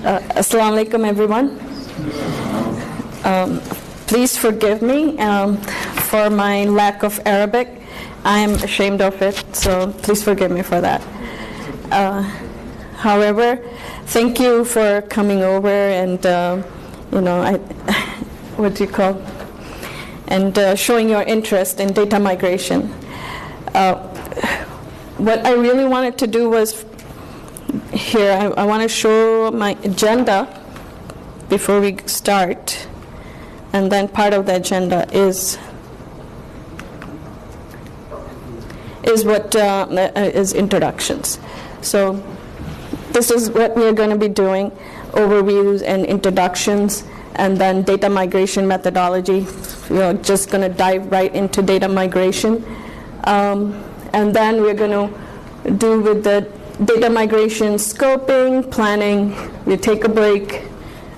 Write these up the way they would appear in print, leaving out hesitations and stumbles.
Assalamu alaikum, everyone. Please forgive me for my lack of Arabic. I am ashamed of it, so please forgive me for that. However, thank you for coming over and, and showing your interest in data migration. What I really wanted to do was here, I want to show my agenda before we start, and then part of the agenda is what is introductions. So this is what we're going to be doing: overviews and introductions, and then data migration methodology. We're just going to dive right into data migration, and then we're going to do with the data migration scoping, planning. We take a break,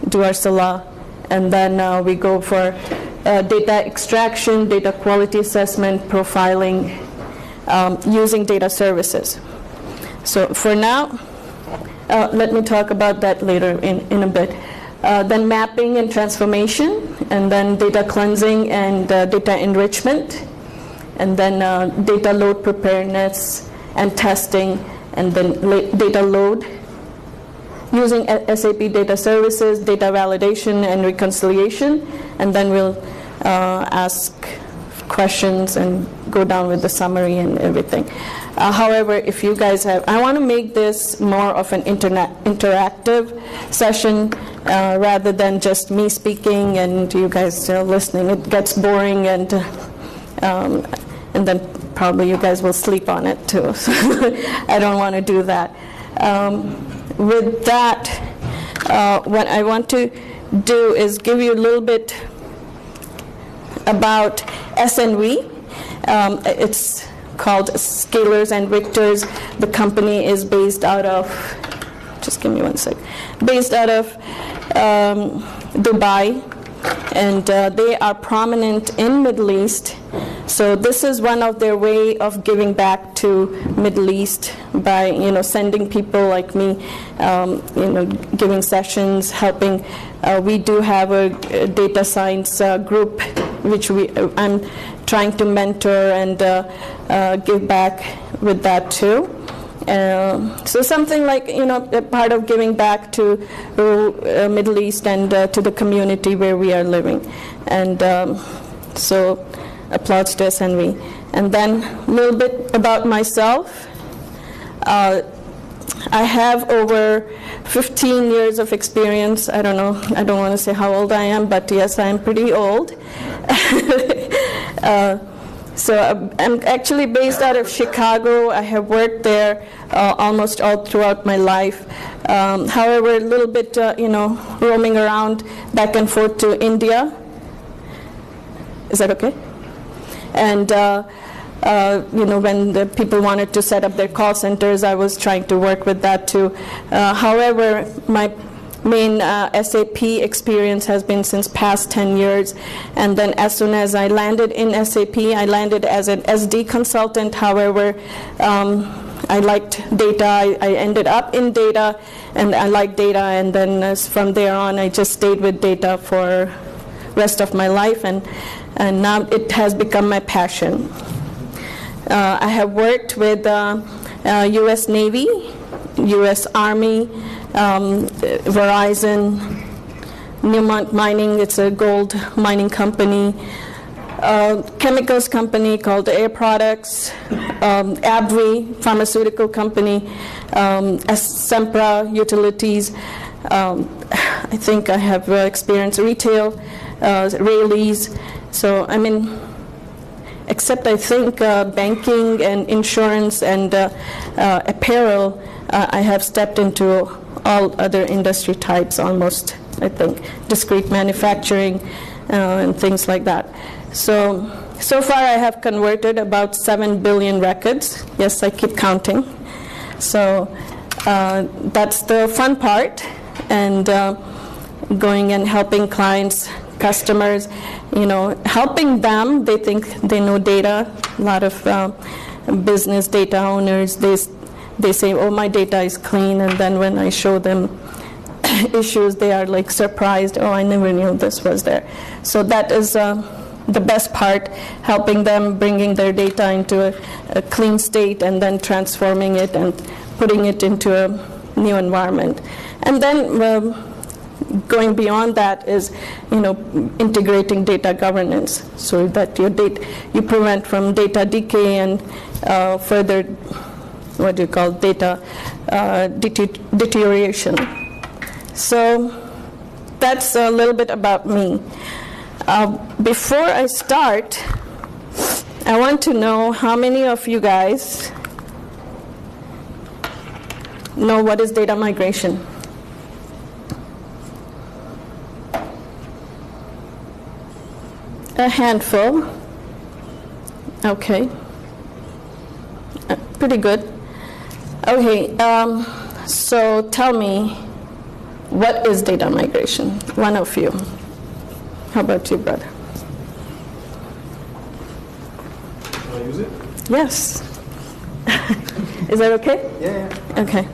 do our salah, and then we go for data extraction, data quality assessment, profiling, using data services. So for now, let me talk about that later in a bit. Then mapping and transformation, and then data cleansing and data enrichment, and then data load preparedness and testing, and then data load, using SAP data services, data validation and reconciliation, and then we'll ask questions and go down with the summary and everything. However, if you guys have, I want to make this more of an interactive session rather than just me speaking and you guys listening. It gets boring, and then probably you guys will sleep on it too. So I don't want to do that. With that, what I want to do is give you a little bit about SNV. It's called Scalers and Victors. The company is based out of, just give me one sec, based out of Dubai, and they are prominent in Middle East. So this is one of their way of giving back to Middle East by sending people like me, giving sessions, helping. We do have a data science group which I'm trying to mentor and give back with that too. So something like a part of giving back to Middle East and to the community where we are living, and so applauds to SNV. And then a little bit about myself. I have over 15 years of experience. I don't know, I don't want to say how old I am, but yes, I am pretty old. So I'm actually based out of Chicago. I have worked there almost all throughout my life. However, a little bit, roaming around back and forth to India. Is that okay? And when the people wanted to set up their call centers, I was trying to work with that too. However, my main SAP experience has been since past 10 years. And then as soon as I landed in SAP, I landed as an SD consultant. However, I liked data. I ended up in data, and I liked data. And then from there on, I just stayed with data for rest of my life. And now it has become my passion. I have worked with U.S. Navy, U.S. Army, Verizon, Newmont Mining, it's a gold mining company, chemicals company called Air Products, AbbVie, pharmaceutical company, Sempra Utilities. I think I have experience retail, Rayleigh's. So except I think banking and insurance and apparel, I have stepped into all other industry types almost, I think, discrete manufacturing and things like that. So far I have converted about 7 billion records. Yes, I keep counting. So that's the fun part, and going and helping clients, customers, helping them. They think they know data. A lot of business data owners, they say, oh, my data is clean, and then when I show them issues, they are like surprised, oh, I never knew this was there. So that is the best part, helping them, bringing their data into a clean state and then transforming it and putting it into a new environment. And then going beyond that is, integrating data governance so that you prevent from data decay and further, data deterioration. So that's a little bit about me. Before I start, I want to know how many of you guys know what is data migration? A handful. Okay. Pretty good. Okay, so tell me, what is data migration? One of you. How about you, brother? Can I use it? Yes. Is that okay? Yeah. Okay.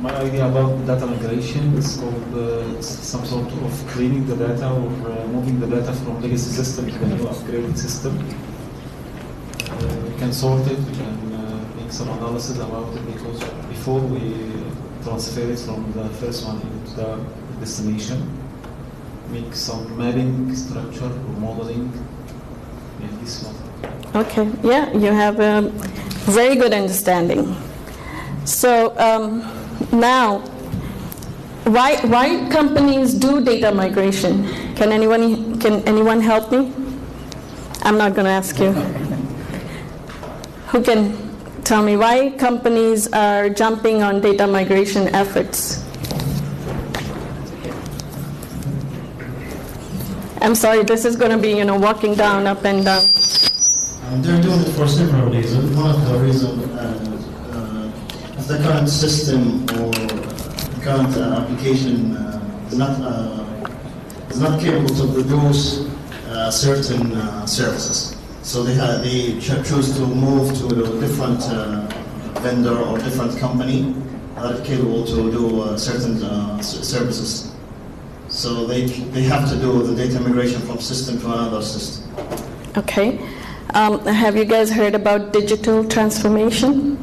My idea about data migration is called some sort of cleaning the data or moving the data from legacy system to a new upgraded system. We can sort it, we can make some analysis about it, because before we transfer it from the first one into the destination, make some mapping structure or modeling in this model. Okay, yeah, you have a very good understanding. So now, why companies do data migration? Can anyone help me? I'm not going to ask you. Who can tell me why companies are jumping on data migration efforts? I'm sorry, this is going to be, walking down, up and down. They're doing it for several reasons. One of the reasons is the current system or current application is not capable to produce certain services. So they choose to move to a different vendor or different company that is capable to do certain services. So they have to do the data migration from system to another system. Okay. Have you guys heard about digital transformation?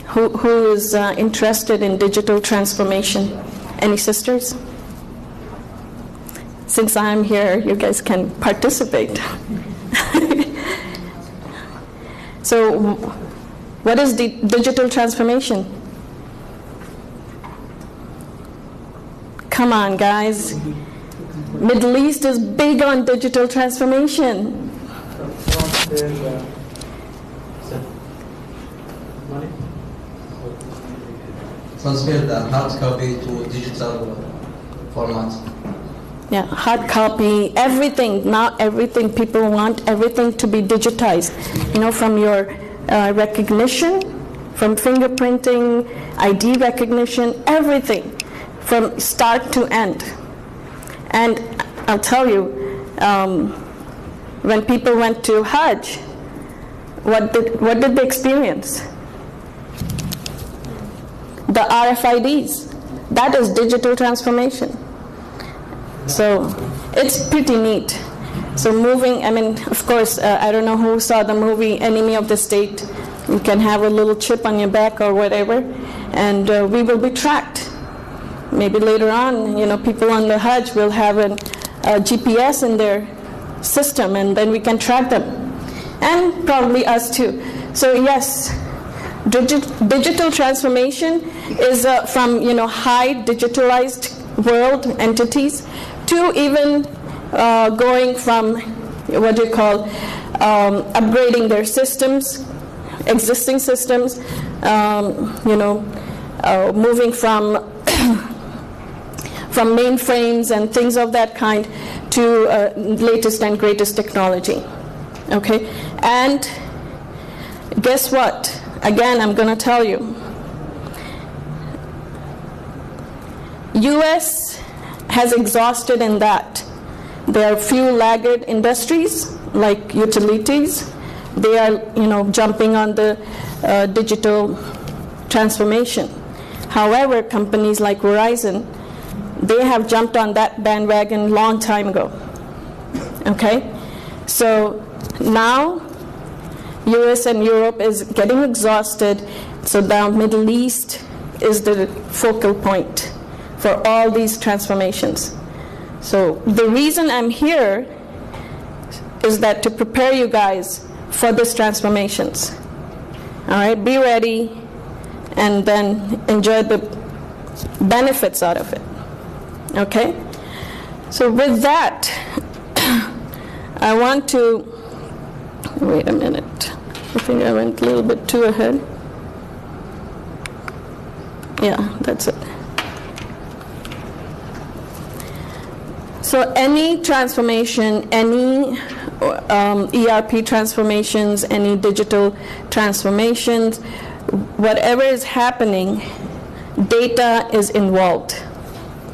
Who is interested in digital transformation? Any sisters? Since I'm here, you guys can participate. So, what is the digital transformation? Come on, guys. Middle East is big on digital transformation. Transfer the hard copy to digital format. Yeah, hard copy, everything. Now everything, people want everything to be digitized. From your recognition, from fingerprinting, ID recognition, everything, from start to end. And I'll tell you, when people went to Hajj, what did they experience? The RFIDs. That is digital transformation. So it's pretty neat. So moving, of course, I don't know who saw the movie Enemy of the State. You can have a little chip on your back or whatever, and we will be tracked. Maybe later on, people on the Hajj will have a GPS in their system, and then we can track them. And probably us too. So yes, digital transformation is from high digitalized world entities to even going from upgrading their systems, existing systems, moving from mainframes and things of that kind to latest and greatest technology. Okay, and guess what? Again, I'm going to tell you. U.S. has exhausted in that. There are few laggard industries like utilities. They are, jumping on the digital transformation. However, companies like Verizon, they have jumped on that bandwagon long time ago. Okay? So now, US and Europe is getting exhausted, so now Middle East is the focal point for all these transformations. So the reason I'm here is that to prepare you guys for these transformations. All right, be ready and then enjoy the benefits out of it. Okay? So with that, I want to, wait a minute. I think I went a little bit too ahead. Yeah, that's it. So any transformation, any ERP transformations, any digital transformations, whatever is happening, data is involved,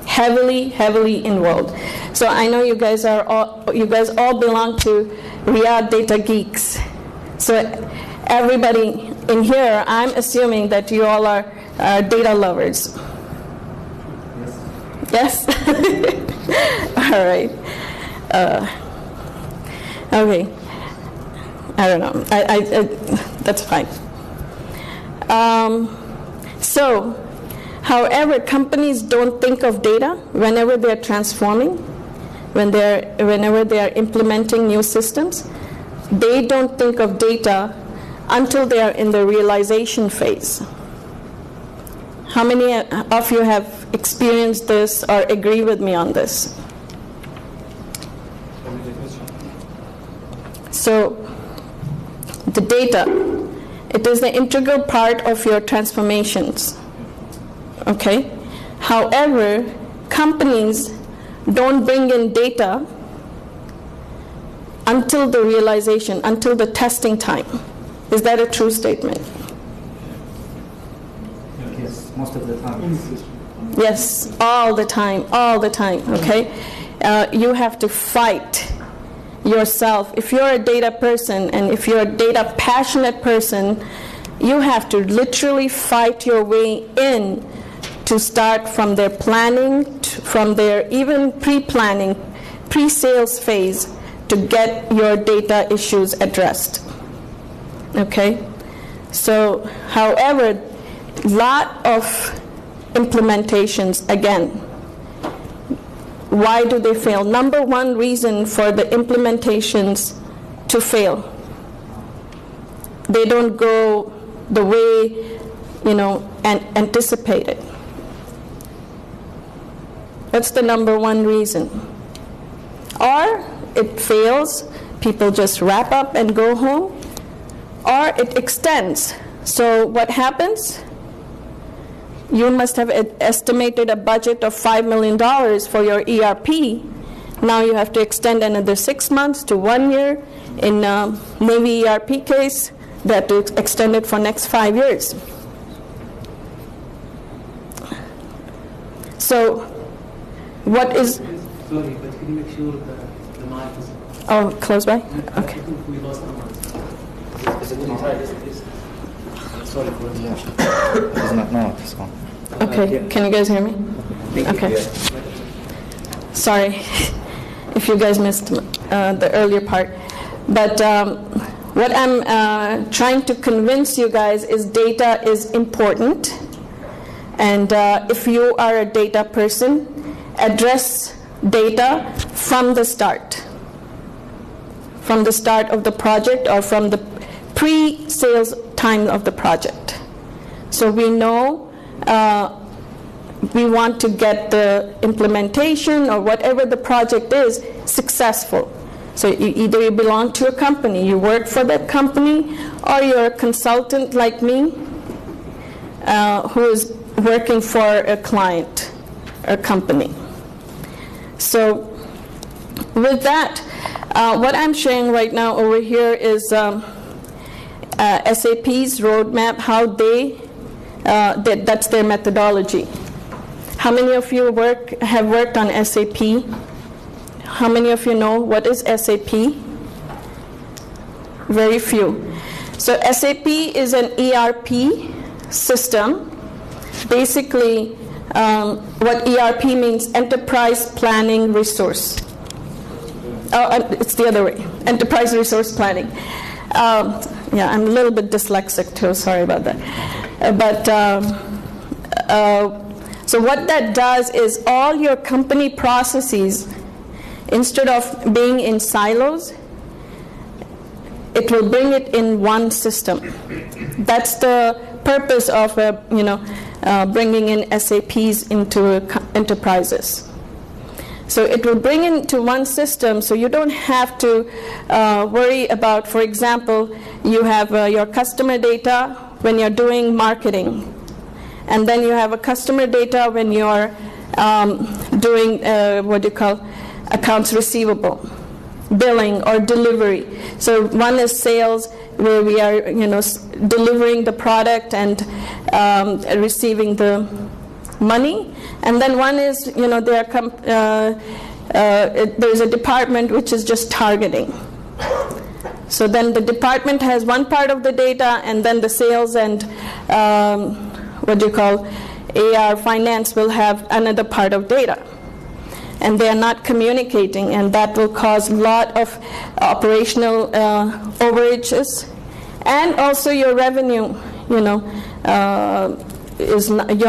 heavily involved. So I know you guys all belong to Riyadh Data Geeks. So everybody in here, I'm assuming that you all are data lovers. Yes? All right. Okay. I don't know. I that's fine. So, however, companies don't think of data whenever they're transforming, whenever they are implementing new systems. They don't think of data until they are in the realization phase. How many of you have experienced this or agree with me on this? So, the data, it is the integral part of your transformations. Okay? However, companies don't bring in data until the realization, until the testing time. Is that a true statement? Yes, most of the time. Yes, all the time, okay? You have to fight yourself. If you're a data person and if you're a data passionate person, you have to literally fight your way in to start from their planning, from their even pre-planning, pre-sales phase to get your data issues addressed. Okay? So, however, lot of implementations, again, why do they fail? Number one reason for the implementations to fail, they don't go the way, anticipated. That's the number one reason. Or it fails, people just wrap up and go home, or it extends. So what happens? You must have estimated a budget of $5 million for your ERP. Now you have to extend another 6 months to 1 year. In Navy ERP case, they have to extend it for next 5 years. So, what is... Sorry, but can you make sure that the mic is... Oh, close by? Okay. I think we lost the mic. Is it on? Sorry for the motion. It's not, no, it's gone. Okay, can you guys hear me? Okay. Sorry if you guys missed the earlier part. But what I'm trying to convince you guys is data is important. And if you are a data person, address data from the start. From the start of the project or from the pre-sales time of the project. So we know we want to get the implementation or whatever the project is successful. So either you belong to a company, you work for that company, or you're a consultant like me who is working for a client or company. So with that, what I'm sharing right now over here is SAP's roadmap, how that's their methodology. How many of you have worked on SAP? How many of you know what is SAP? Very few. So SAP is an ERP system basically what ERP means, enterprise planning resource. It's the other way, enterprise resource planning. Yeah, I'm a little bit dyslexic too, sorry about that. So what that does is all your company processes, instead of being in silos, it will bring it in one system. That's the purpose of bringing in SAPs into enterprises. So it will bring into one system, so you don't have to worry about, for example, you have your customer data when you're doing marketing, and then you have a customer data when you're doing accounts receivable, billing, or delivery. So one is sales, where we are delivering the product and receiving the money, and then one is there's a department which is just targeting. So then the department has one part of the data, and then the sales and AR finance will have another part of data, and they are not communicating, and that will cause a lot of operational overages, and also your revenue you're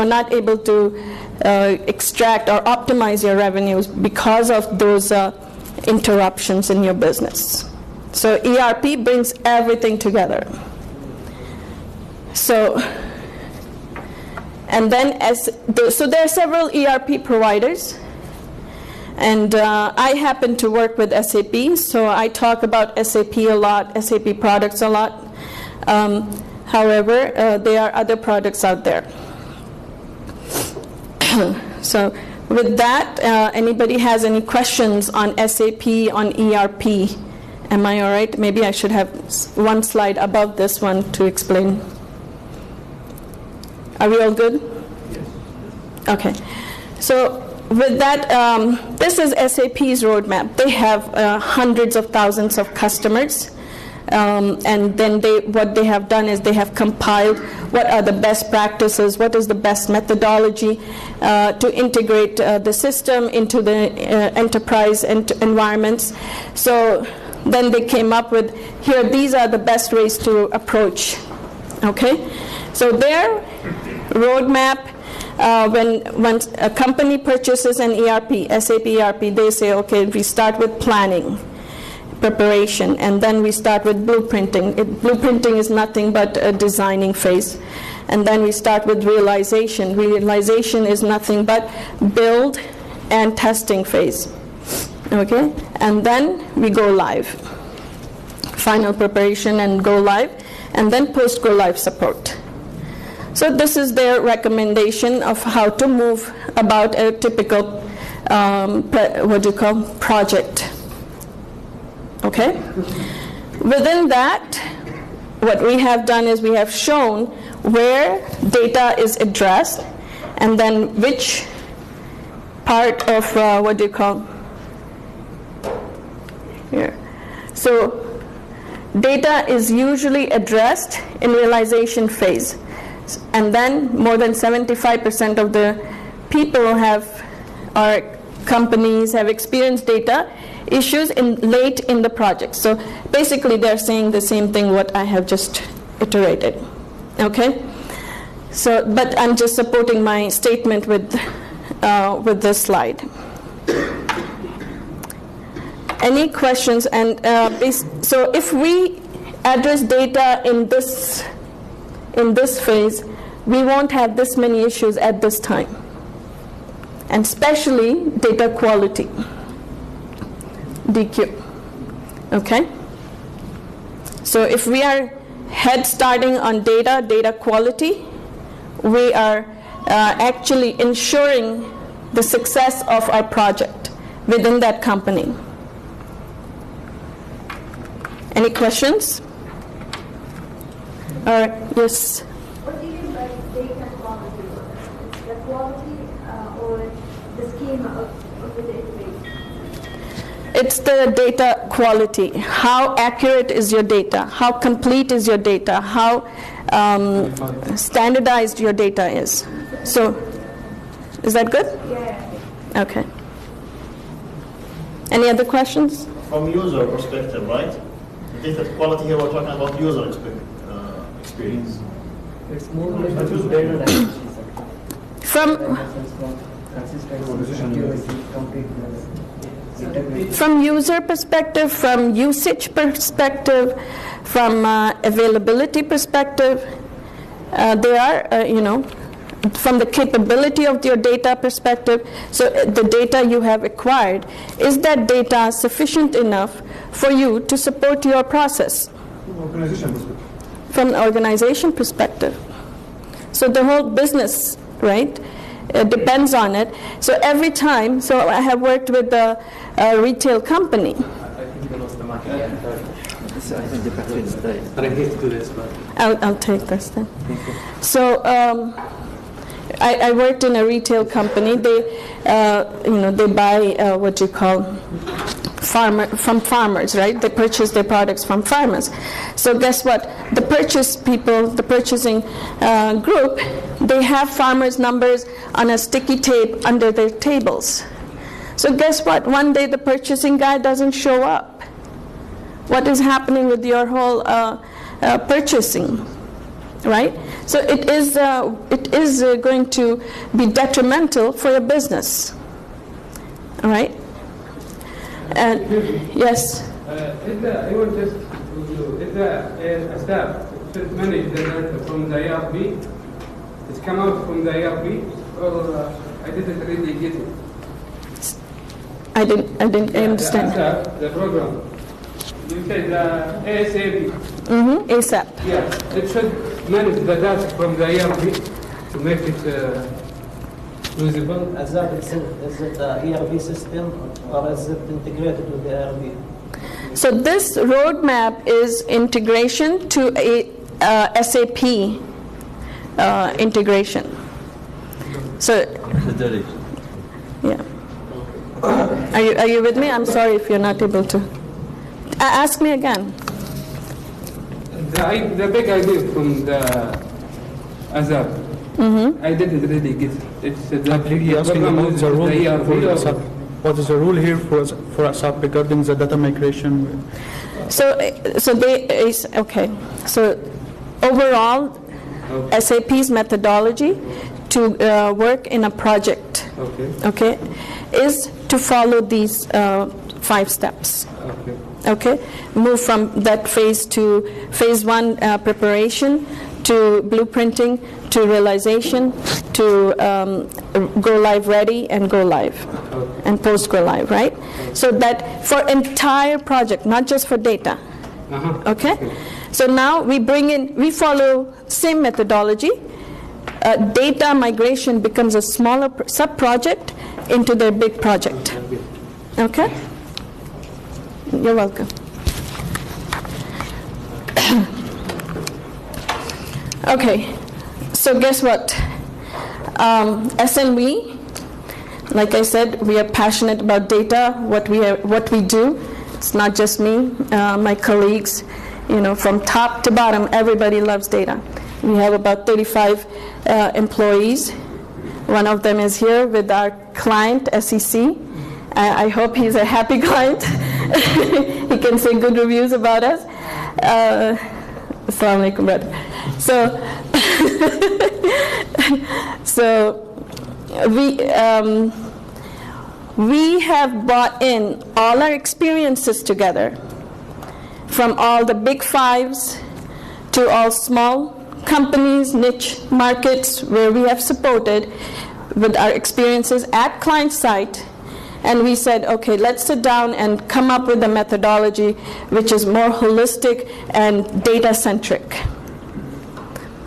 not able to extract or optimize your revenues because of those interruptions in your business. So ERP brings everything together. So there are several ERP providers, and I happen to work with SAP, so I talk about SAP a lot, SAP products a lot. However, there are other products out there. So with that, anybody has any questions on SAP, on ERP? Am I all right? Maybe I should have one slide above this one to explain. Are we all good? Okay. So with that, this is SAP's roadmap. They have hundreds of thousands of customers. And then what they have done is they have compiled what are the best practices, what is the best methodology to integrate the system into the enterprise environments. So then they came up with, here, these are the best ways to approach. Okay? So their roadmap, when a company purchases an ERP, SAP ERP, they say, okay, we start with planning, preparation, and then we start with blueprinting. Blueprinting is nothing but a designing phase. And then we start with realization. Realization is nothing but build and testing phase. Okay? And then we go live. Final preparation and go live, and then post-go live support. So this is their recommendation of how to move about a typical project. Okay? Within that, what we have done is we have shown where data is addressed, and then which part of here. So data is usually addressed in realization phase, and then more than 75% of the people or companies have experienced data issues late in the project. So basically they're saying the same thing what I have just iterated. Okay? So, but I'm just supporting my statement with this slide. Any questions? And so if we address data in this phase, we won't have this many issues at this time, and especially data quality, DQ. Okay? So if we are head starting on data quality, we are actually ensuring the success of our project within that company. Any questions? Yes? What do you mean by data quality? The quality or the schema of the database? It's the data quality. How accurate is your data? How complete is your data? How standardized your data is? So So, is that good? Yeah. Okay. Any other questions? From user perspective, right? The data quality here, we're talking about user experience. It's more like a data dimensions. From Consistency, accuracy, completeness, integrity. From user perspective, from usage perspective, from availability perspective, they are, from the capability of your data perspective. So the data you have acquired, is that data sufficient enough for you to support your process? From an organization perspective. So the whole business, right? Depends on it. So every time, so I have worked with a retail company. I'll take this then. So I worked in a retail company. They, they buy what you call from farmers, right? They purchase their products from farmers. So guess what? The purchasing group, they have farmers' numbers on a sticky tape under their tables. So guess what? One day the purchasing guy doesn't show up. What is happening with your whole purchasing, right? So it is going to be detrimental for your business, all right? And yes. I want just if a staff should manage the data from the ERP, it's come out from the ERP, or I didn't really get it. I didn't understand. The program. You said ASAP. ASAP. Yeah, it should manage the data from the ERP to make it usable. Is it the ERP system or is it integrated with the ERP? So this roadmap is integration to a SAP integration. So, yeah. Are you with me? I'm sorry if you're not able to. Ask me again. The big idea from the ASAP, I didn't really get it. It's the asking about the rule for ASAP. What is the rule here for ASAP regarding the data migration? So overall, SAP's methodology to work in a project, okay, is to follow these 5 steps. Okay, move from that phase to phase 1 preparation, to blueprinting, to realization, to go live ready and go live, and post go live, right? So that for entire project, not just for data. Okay, so now we follow same methodology. Data migration becomes a smaller sub project into their big project. Okay. You're welcome. Okay, so guess what? SNV, like I said, we are passionate about data, what we do. It's not just me, my colleagues, from top to bottom, everybody loves data. We have about 35 employees. One of them is here with our client, SEC. I hope he's a happy client. He can say good reviews about us. Assalamu alaikum, brother. So we have brought in all our experiences together, from all the big 5s to all small companies, niche markets where we have supported with our experiences at client site. And we said, okay, let's sit down and come up with a methodology which is more holistic and data-centric.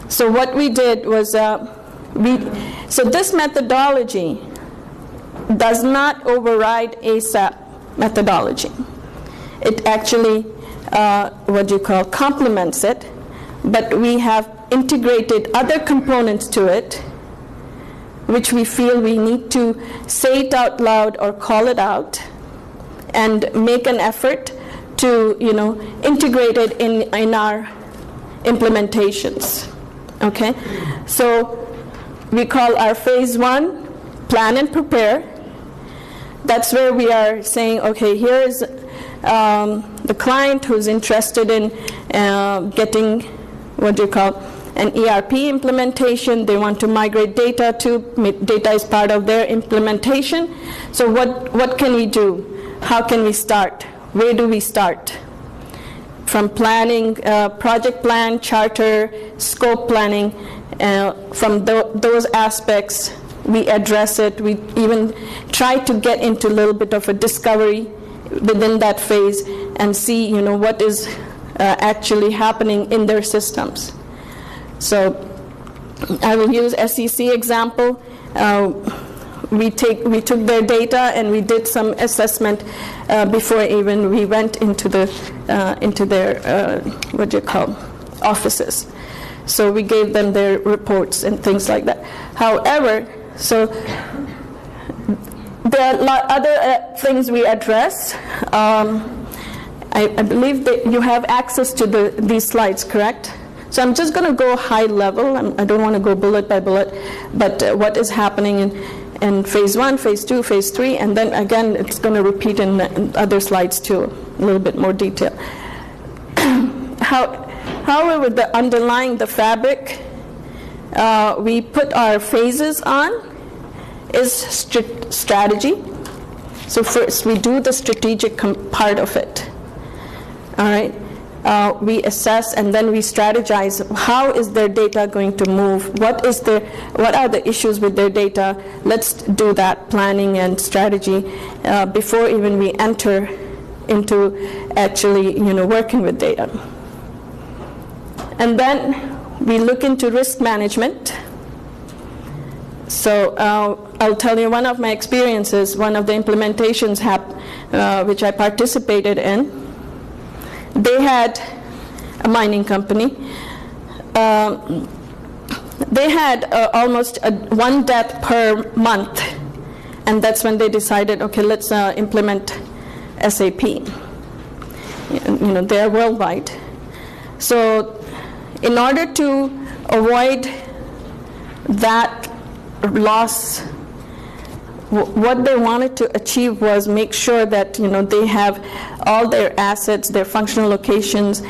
So what we did was, so this methodology does not override ASAP methodology. It actually, complements it, but we have integrated other components to it, which we feel we need to say it out loud or call it out and make an effort to, integrate it in our implementations. Okay? So we call our phase 1 plan and prepare. That's where we are saying, okay, here is the client who's interested in getting an ERP implementation. They want to migrate data to, data is part of their implementation. So what can we do? How can we start? Where do we start? From planning, project plan, charter, scope planning, from those aspects, we address it. We even try to get into a little bit of a discovery within that phase and see, what is actually happening in their systems. So I will use SEC example. We took their data and we did some assessment before even we went into their offices. So we gave them their reports and things like that. However, so there are other things we address. I believe that you have access to these slides, correct? So I'm just going to go high level. I don't want to go bullet by bullet, but what is happening in phase 1, phase 2, phase 3, and then again it's going to repeat in other slides too, a little bit more detail. However, underlying the fabric we put our phases on is strategy. So first we do the strategic part of it. All right. We assess and then we strategize. How is their data going to move? What are the issues with their data? Let's do that planning and strategy before even we enter into actually working with data. And then we look into risk management. So I'll tell you one of my experiences. One of the implementations which I participated in. They had a mining company. They had almost one death per month, and that's when they decided, okay, let's implement SAP. They're worldwide. So in order to avoid that loss, what they wanted to achieve was make sure that they have all their assets, their functional locations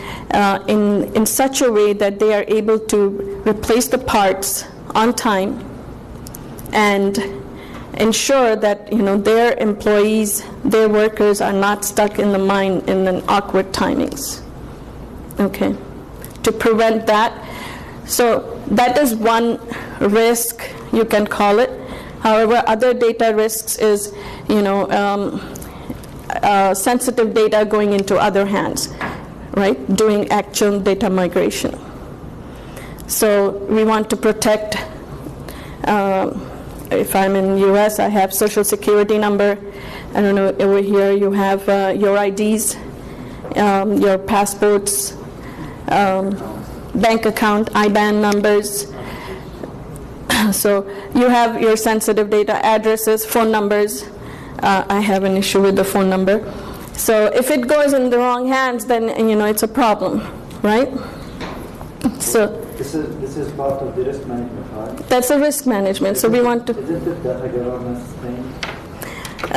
in such a way that they are able to replace the parts on time and ensure that their employees, their workers are not stuck in the mine in an awkward timings. Okay, to prevent that. So that is one risk, you can call it. However, other data risks is, sensitive data going into other hands, right? Doing actual data migration. So we want to protect, if I'm in US, I have social security number. I don't know, over here you have your IDs, your passports, bank account, IBAN numbers. So you have your sensitive data, addresses, phone numbers. I have an issue with the phone number. So if it goes in the wrong hands, then it's a problem, right? So this is part of the risk management, right? That's a risk management. So we want to. Isn't it the data governance thing?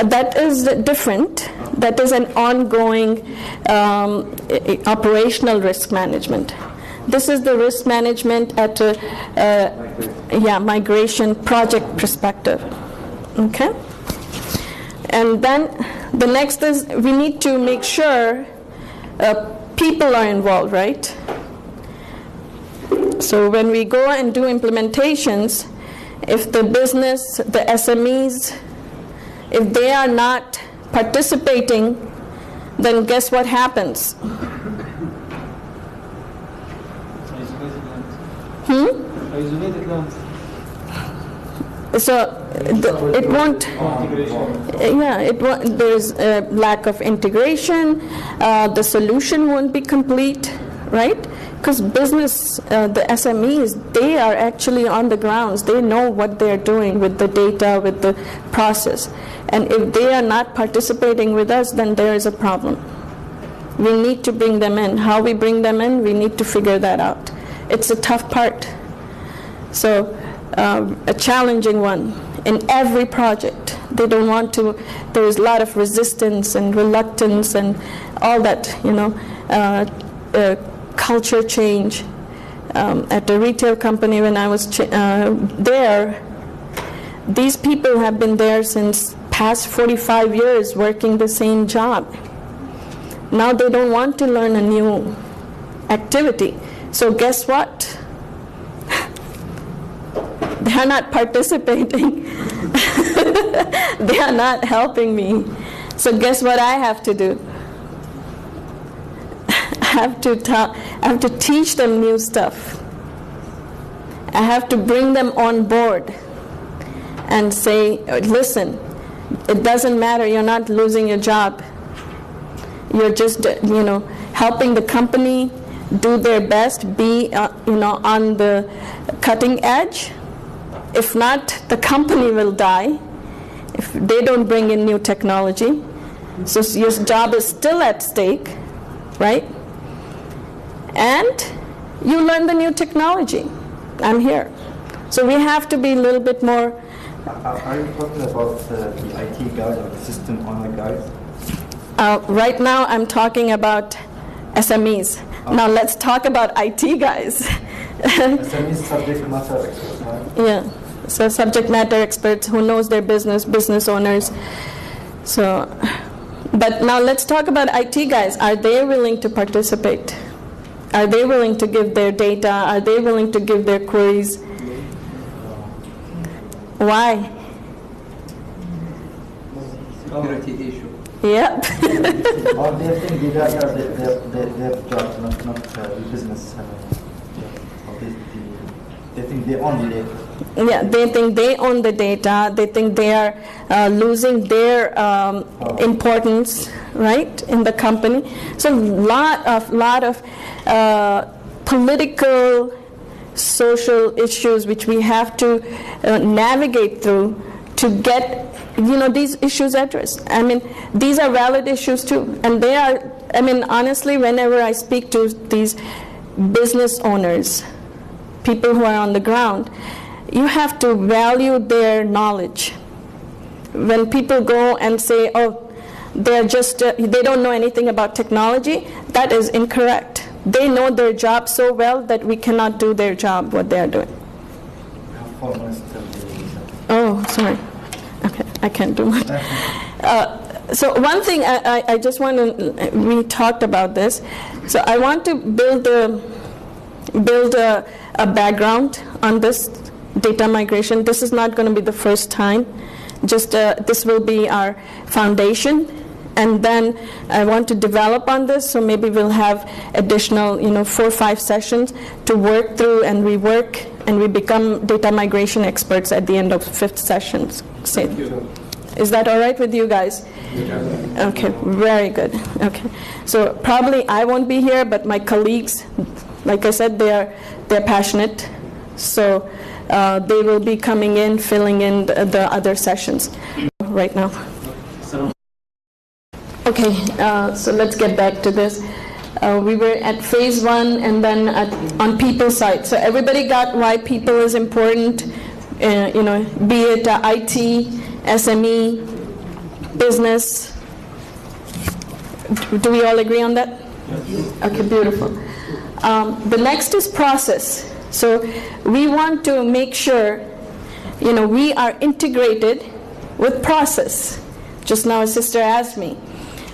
That is different. That is an ongoing operational risk management. This is the risk management at a migration project perspective. Okay? And then the next is we need to make sure people are involved, right? So when we go and do implementations, if the business, the SMEs, if they are not participating, then guess what happens? Isolated lands. So it won't. There's a lack of integration. The solution won't be complete, right? Because business, the SMEs, they are actually on the grounds. They know what they're doing with the data, with the process. And if they are not participating with us, then there is a problem. We need to bring them in. How we bring them in, we need to figure that out. It's a tough part. So a challenging one in every project. They don't want to, there's a lot of resistance and reluctance and all that, culture change. At a retail company when I was there, these people have been there since past 45 years working the same job. Now they don't want to learn a new activity. So guess what? They are not participating. They are not helping me. So guess what I have to do? I have to teach them new stuff. I have to bring them on board and say, listen, it doesn't matter, you're not losing your job. You're just, helping the company do their best, be, on the cutting edge. If not, the company will die if they don't bring in new technology. So your job is still at stake, right? And you learn the new technology. I'm here. So we have to be a little bit more. Are you talking about the IT guys or the system owner guys? Right now I'm talking about SMEs. Now let's talk about IT guys. SMEs, subject matter experts, right? Yeah, so subject matter experts who knows their business owners. So, but now let's talk about IT guys. Are they willing to participate? Are they willing to give their data? Are they willing to give their queries? Why? Security issue. Yep. Or they think the data their job, not business. They think they own the data. Yeah, they think they own the data. They think they are losing their importance, right, in the company. So lot of political, social issues which we have to navigate through to get these issues addressed. I mean, these are valid issues too, and they are. I mean, honestly, whenever I speak to these business owners, people who are on the ground, you have to value their knowledge. When people go and say, "Oh, they're just they don't know anything about technology," that is incorrect. They know their job so well that we cannot do their job, what they are doing. Oh, sorry. Okay, I can't do much. So one thing I just want to, we talked about this. So I want to build a background on this data migration. This is not going to be the first time. Just this will be our foundation. And then I want to develop on this, so maybe we'll have additional, 4 or 5 sessions to work through and rework, and we become data migration experts at the end of 5th sessions. Is that all right with you guys? Okay, very good. Okay, so probably I won't be here, but my colleagues, like I said, they're passionate, so they will be coming in, filling in the other sessions right now. Okay, so let's get back to this. We were at phase 1 and then on people side. So everybody got why people is important, be it IT, SME, business. Do we all agree on that? Okay, beautiful. The next is process. So we want to make sure, we are integrated with process. Just now a sister asked me.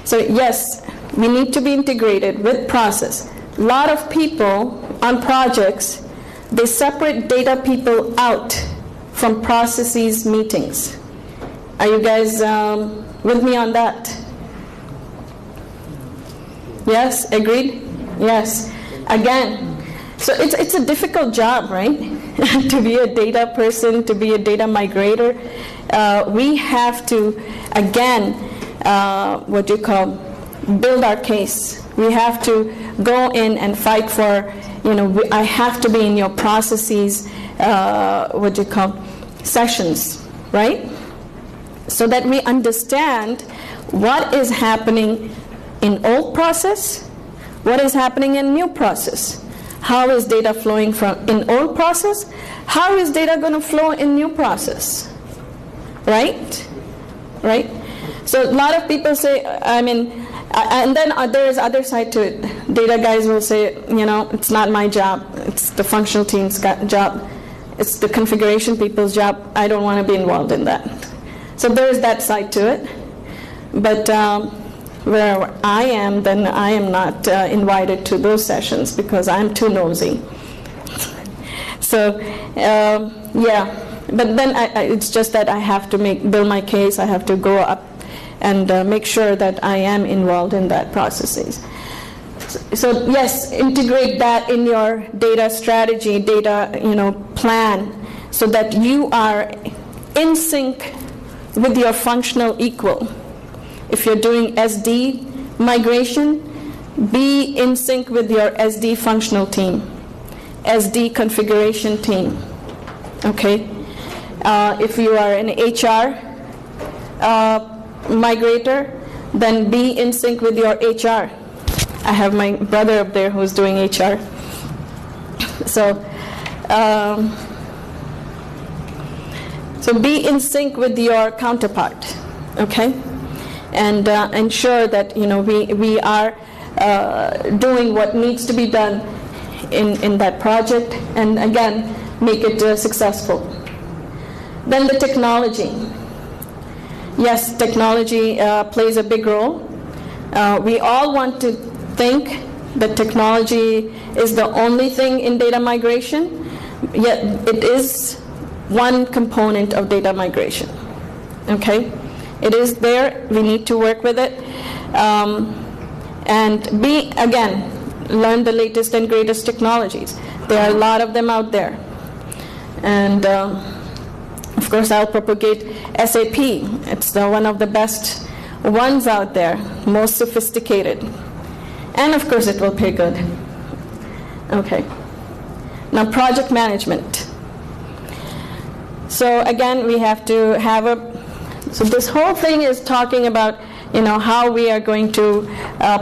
So yes, we need to be integrated with process. A lot of people on projects, they separate data people out from processes meetings. Are you guys with me on that? Yes, agreed? Yes. Again, so it's a difficult job, right? To be a data person, to be a data migrator. We have to, again, build our case. We have to go in and fight for, I have to be in your processes, sessions, right? So that we understand what is happening in old process, what is happening in new process. how is data flowing from in old process? How is data going to flow in new process? Right? Right? So a lot of people say, and then there is other side to it. Data guys will say, it's not my job. It's the functional team's job. It's the configuration people's job. I don't want to be involved in that. So there is that side to it. But where I am, then I am not invited to those sessions because I'm too nosy. So, yeah. But then it's just that I have to build my case. I have to go up and make sure that I am involved in that processes. So yes, integrate that in your data strategy, data plan, so that you are in sync with your functional equal. If you're doing SD migration, be in sync with your SD functional team, SD configuration team. Okay. If you are an HR migrator, then be in sync with your HR. I have my brother up there who's doing HR. So be in sync with your counterpart, okay? And ensure that we are doing what needs to be done in that project, and again make it successful. Then the technology. Yes, technology plays a big role. We all want to think that technology is the only thing in data migration, yet it is one component of data migration. Okay? It is there. We need to work with it. And learn the latest and greatest technologies. There are a lot of them out there. And of course, I'll propagate SAP. It's one of the best ones out there, most sophisticated. And of course, it will pay good. Okay. Now, project management. So again, we have to have so this whole thing is talking about, how we are going to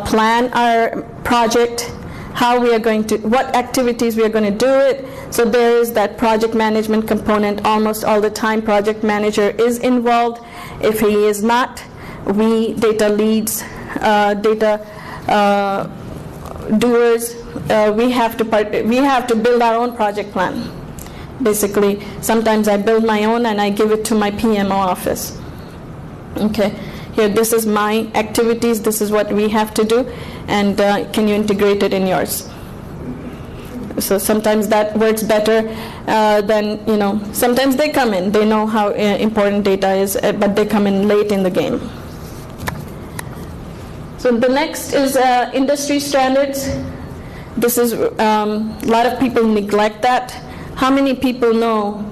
plan our project, what activities we are going to do it. So there is that project management component. Almost all the time, project manager is involved. If he is not, we data leads, data doers, we have to build our own project plan. Basically, sometimes I build my own and I give it to my PMO office. Okay. Here, this is my activities, this is what we have to do, and can you integrate it in yours? So sometimes that works better than, sometimes they come in, they know how important data is, but they come in late in the game. So the next is industry standards. This is, a lot of people neglect that. How many people know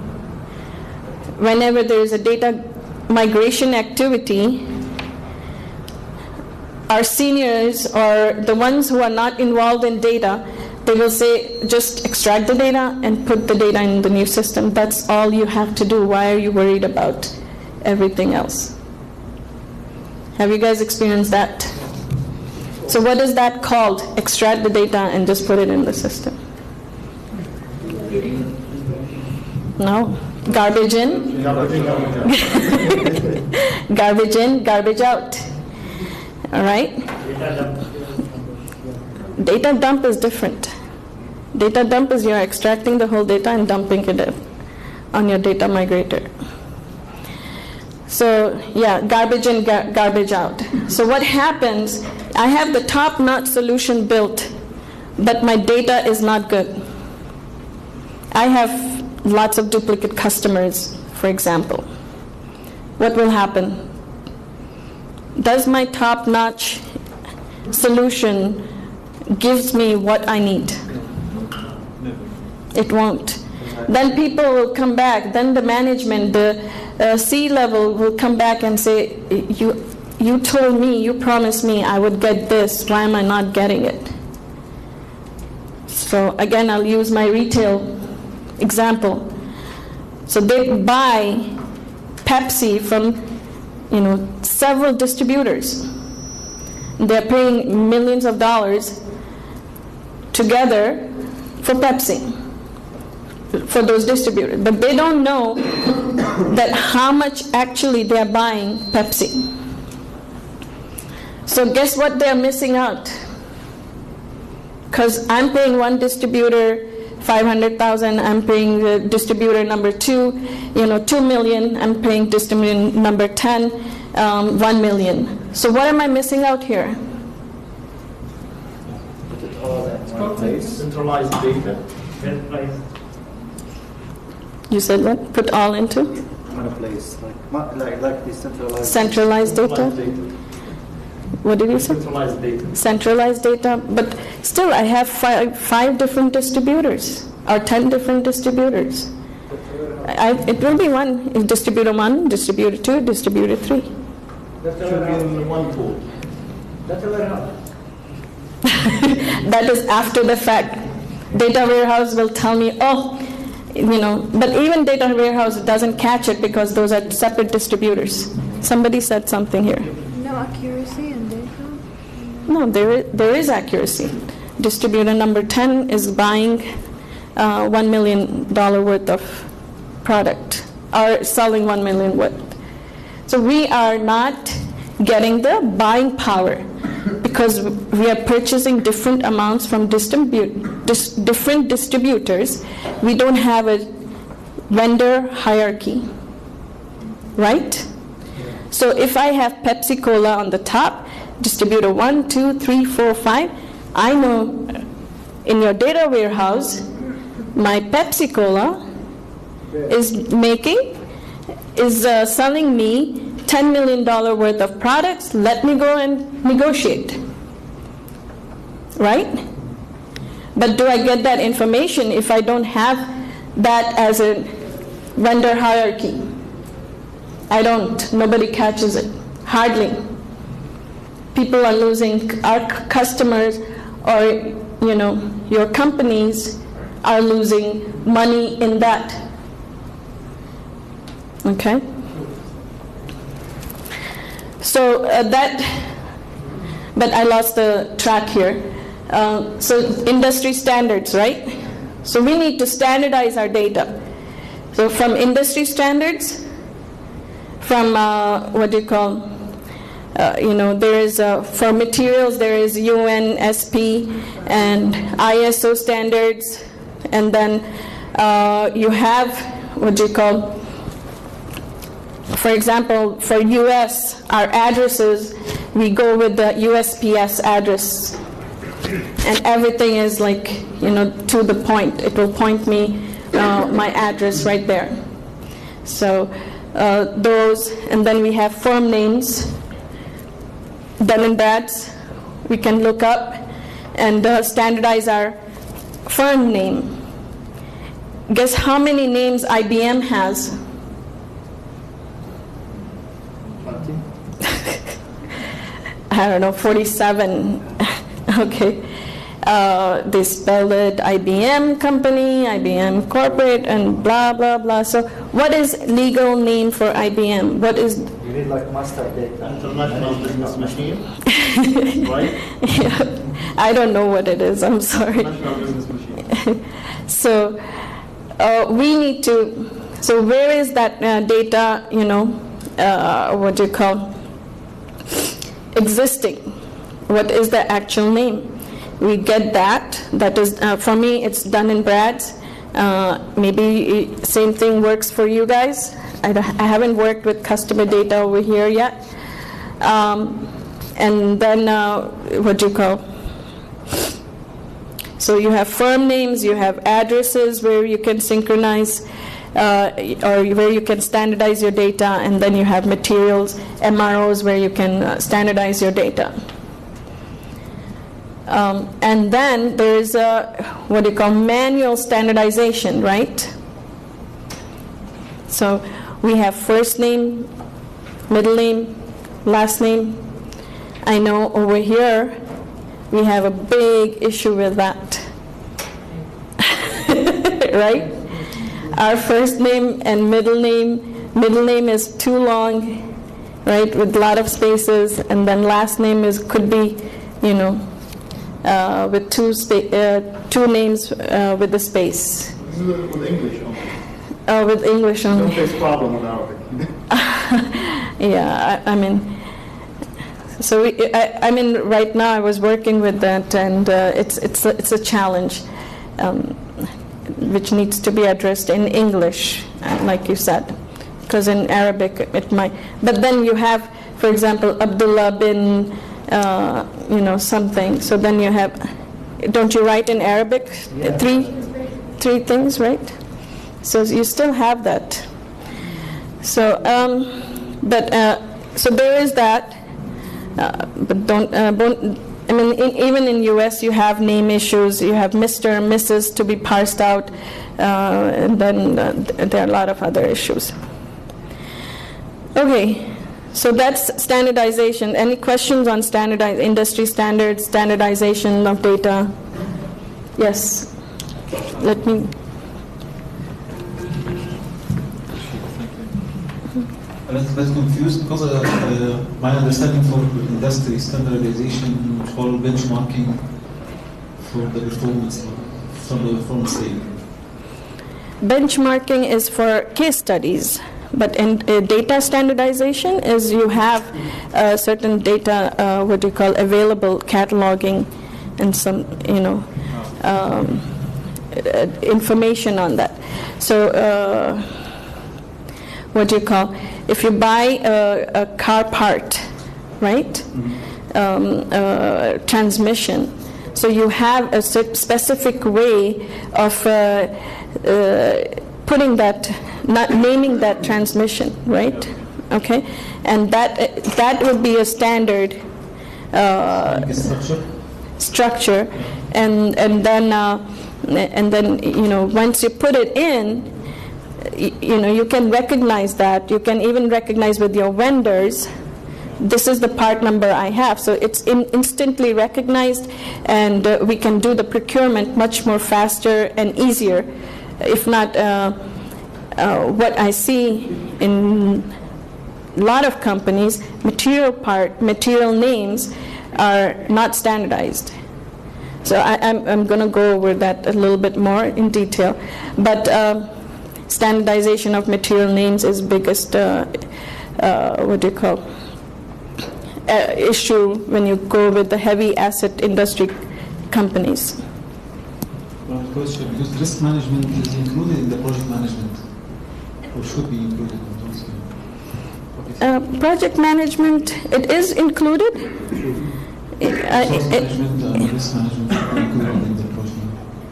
whenever there is a data migration activity, our seniors or the ones who are not involved in data, they will say, just extract the data and put the data in the new system. That's all you have to do. Why are you worried about everything else? Have you guys experienced that? So what is that called? Extract the data and just put it in the system. No. Garbage in. Garbage in, garbage out. All right? Data dump is different. Data dump is you're extracting the whole data and dumping it on your data migrator. So yeah, garbage in, garbage out. So what happens, I have the top-notch solution built, but my data is not good. I have lots of duplicate customers, for example. What will happen? Does my top-notch solution gives me what I need? It won't. Then people will come back, then the management, the C-level will come back and say, you told me, you promised me I would get this, why am I not getting it? So again, I'll use my retail example. So they buy Pepsi from, several distributors. They're paying millions of dollars together for Pepsi, for those distributors. But they don't know that how much actually they are buying Pepsi. So guess what they're missing out? Because I'm paying one distributor 500,000, I'm paying the distributor number 2, 2 million, I'm paying distributor number 10, 1 million. So what am I missing out here? Put it all in one place. Centralized data. You said what? Put all into? One place, like decentralized. Centralized data? What did you say? Centralized data. Centralized data, but still I have five different distributors or 10 different distributors. It will be one, distributor 1, distributor 2, distributor 3. That should be in one pool. That is after the fact. Data warehouse will tell me, but even data warehouse doesn't catch it because those are separate distributors. Somebody said something here. No accuracy in data? No, there is accuracy. Distributor number 10 is buying $1 million worth of product, or selling $1 million worth. So we are not getting the buying power because we are purchasing different amounts from different distributors. We don't have a vendor hierarchy, right? So if I have Pepsi Cola on the top, distributor 1, 2, 3, 4, 5, I know in your data warehouse, my Pepsi Cola is selling me $10 million worth of products. Let me go and negotiate, right? But do I get that information if I don't have that as a vendor hierarchy? I don't. Nobody catches it. Hardly. People are losing, our customers or, your companies are losing money in that. Okay? So but I lost the track here. So industry standards, right? So we need to standardize our data. So from industry standards, from there is for materials there is UNSP and ISO standards, and then you have for example, for US, our addresses, we go with the USPS address, and everything is to the point. It will point me my address right there. So those, and then we have firm names. Dun and Brad's, we can look up and standardize our firm name. Guess how many names IBM has? 20. I don't know, 47. Okay. They spell it IBM company, IBM corporate, and blah, blah, blah. So what is legal name for IBM? What is... You need master data. International business machine, right? Yeah. I don't know what it is, I'm sorry. International business machine. So we need to... So where is that data, existing? What is the actual name? We get that. That is, for me, it's Dun and Brad's. Maybe same thing works for you guys. I haven't worked with customer data over here yet. And then, so you have firm names, you have addresses where you can synchronize, or where you can standardize your data, and then you have materials, MROs, where you can standardize your data. And then there is manual standardization, right? So we have first name, middle name, last name. I know over here we have a big issue with that, right? Our first name and middle name is too long, right, with a lot of spaces, and then last name could be, with two names with the space. With English only. With English only. Don't face problem with Arabic. Yeah, I mean, so I mean, right now I was working with that, and it's a challenge, which needs to be addressed in English, like you said, because in Arabic it might. But then you have, for example, Abdullah bin, something. So then you have, don't you write in Arabic three things, right? So you still have that. So, so there is that. But don't. I mean, even in U.S. you have name issues. You have Mr. and Mrs. to be parsed out, and then there are a lot of other issues. Okay, so that's standardization. Any questions on industry standards, standardization of data? Yes. Let me. I'm a little bit confused because my understanding for industry standardization for benchmarking for the performance sake. Benchmarking is for case studies, but in data standardization is you have certain data, what you call available cataloging, and some information on that. So what do you call? If you buy a car part, right? Transmission. So you have a specific way of putting that, not naming that transmission, right? Okay, and that would be a standard structure, and then once you put it in, you can recognize that. You can even recognize with your vendors, this is the part number I have. So it's instantly recognized, and we can do the procurement much more faster and easier. If not, what I see in a lot of companies, material names are not standardized. So I'm going to go over that a little bit more in detail. But standardization of material names is biggest, issue when you go with the heavy asset industry companies. One question, because risk management is included in the project management, or should be included in those? Project management, it is included. Resource management and risk management should be included in the project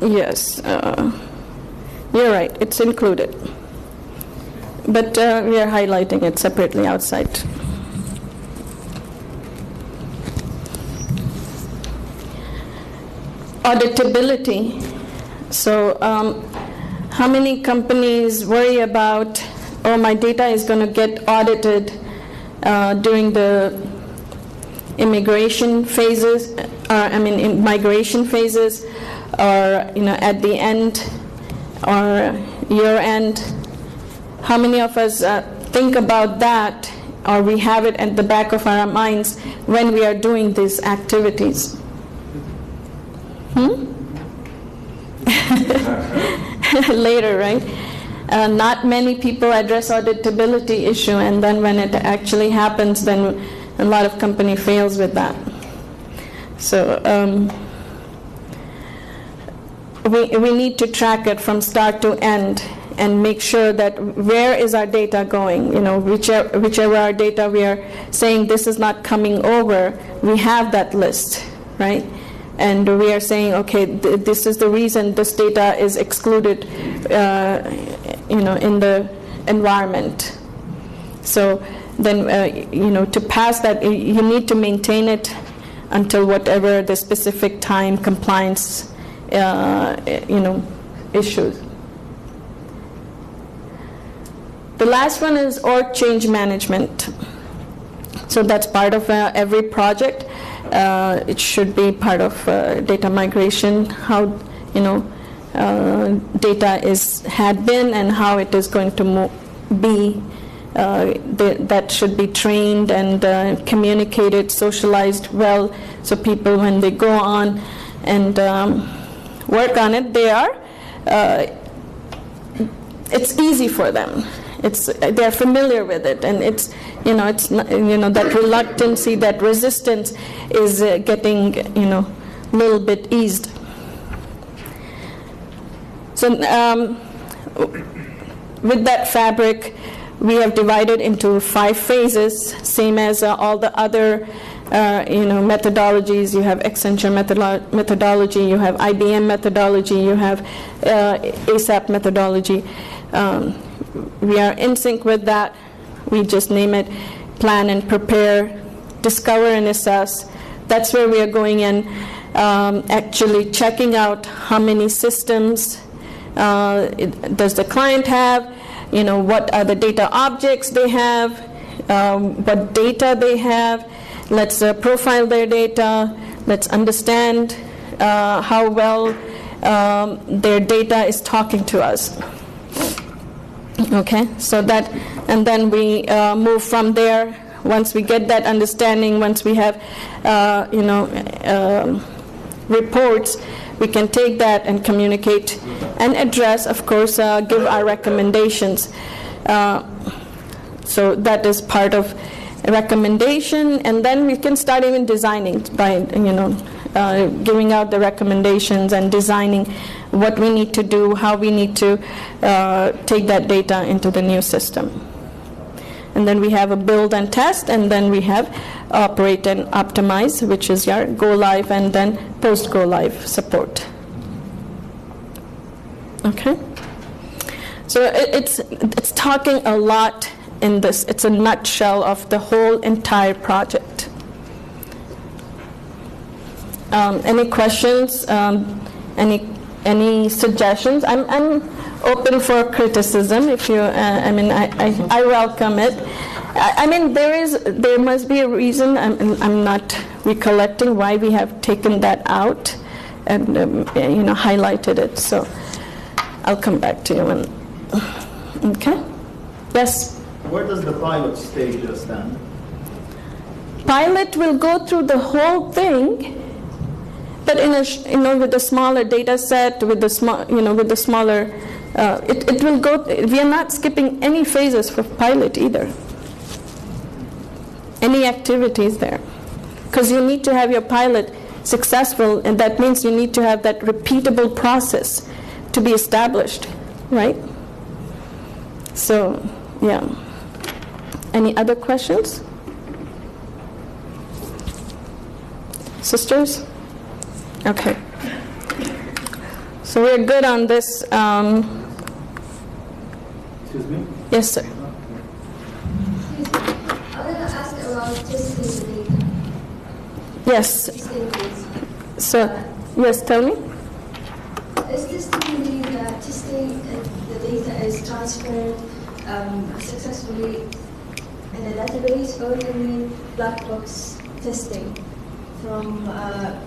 management. Yes. You're right, it's included. But we are highlighting it separately outside. Auditability. So how many companies worry about, my data is going to get audited during the immigration phases, in migration phases, or at the end, or year end? How many of us think about that, or we have it at the back of our minds when we are doing these activities? Later, right? Not many people address auditability issue, and then when it actually happens, then a lot of company fails with that. So we need to track it from start to end and make sure that where is our data going, whichever our data we are saying this is not coming over, we have that list, right? And we are saying, okay, this is the reason this data is excluded, in the environment. So then, to pass that, you need to maintain it until whatever the specific time compliance, issues. The last one is org change management. So that's part of every project. It should be part of data migration, how data had been and how it is going to be. That should be trained and communicated, socialized well, so people when they go on and work on it, it's easy for them. They're familiar with it, and it's not, that reluctancy, that resistance is getting a little bit eased. So with that fabric, we have divided into 5 phases, same as all the other methodologies. You have Accenture methodology, you have IBM methodology, you have ASAP methodology. We are in sync with that. We just name it plan and prepare, discover and assess. That's where we are going in, actually checking out how many systems does the client have, what are the data objects they have, what data they have. Let's profile their data. Let's understand how well their data is talking to us. Okay, so that, and then we move from there. Once we get that understanding, once we have reports, we can take that and communicate and address, of course, give our recommendations. So that is part of a recommendation, and then we can start even designing by giving out the recommendations and designing what we need to do, how we need to take that data into the new system. And then we have a build and test, and then we have operate and optimize, which is your go live and then post go live support. Okay, so it's talking a lot in this. It's a nutshell of the whole entire project. Any questions? Any suggestions? I'm open for criticism. If you, I welcome it. There must be a reason. I'm not recollecting why we have taken that out and highlighted it. So I'll come back to you. Okay. Yes. Where does the pilot stage stand? Pilot will go through the whole thing. But with a smaller data set, with the smaller, it will go. We are not skipping any phases for pilot either. Any activities there, because you need to have your pilot successful, and that means you need to have that repeatable process to be established, right? So, yeah. Any other questions, sisters? Okay. So we're good on this. Excuse me? Yes, sir. I want to ask about testing the data. Yes. So, yes, tell me. Is this meaning that testing the data is transferred successfully in a database, or you mean black box testing from a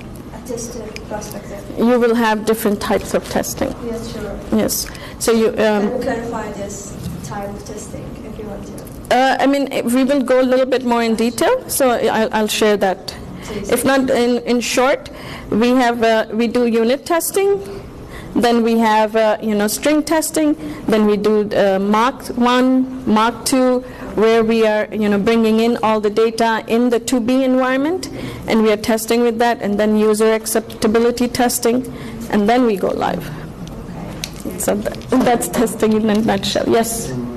tester perspective? You will have different types of testing. Yes, sure. Yes. So you. Can you clarify this type of testing if you want to? We will go a little bit more in detail, so I'll share that. If not, in short, we do unit testing, then we have string testing, then we do Mark 1, Mark 2, where we are bringing in all the data in the 2B environment, and we are testing with that, and then user acceptability testing, and then we go live. Okay. So that's testing in a nutshell. Yes. I'm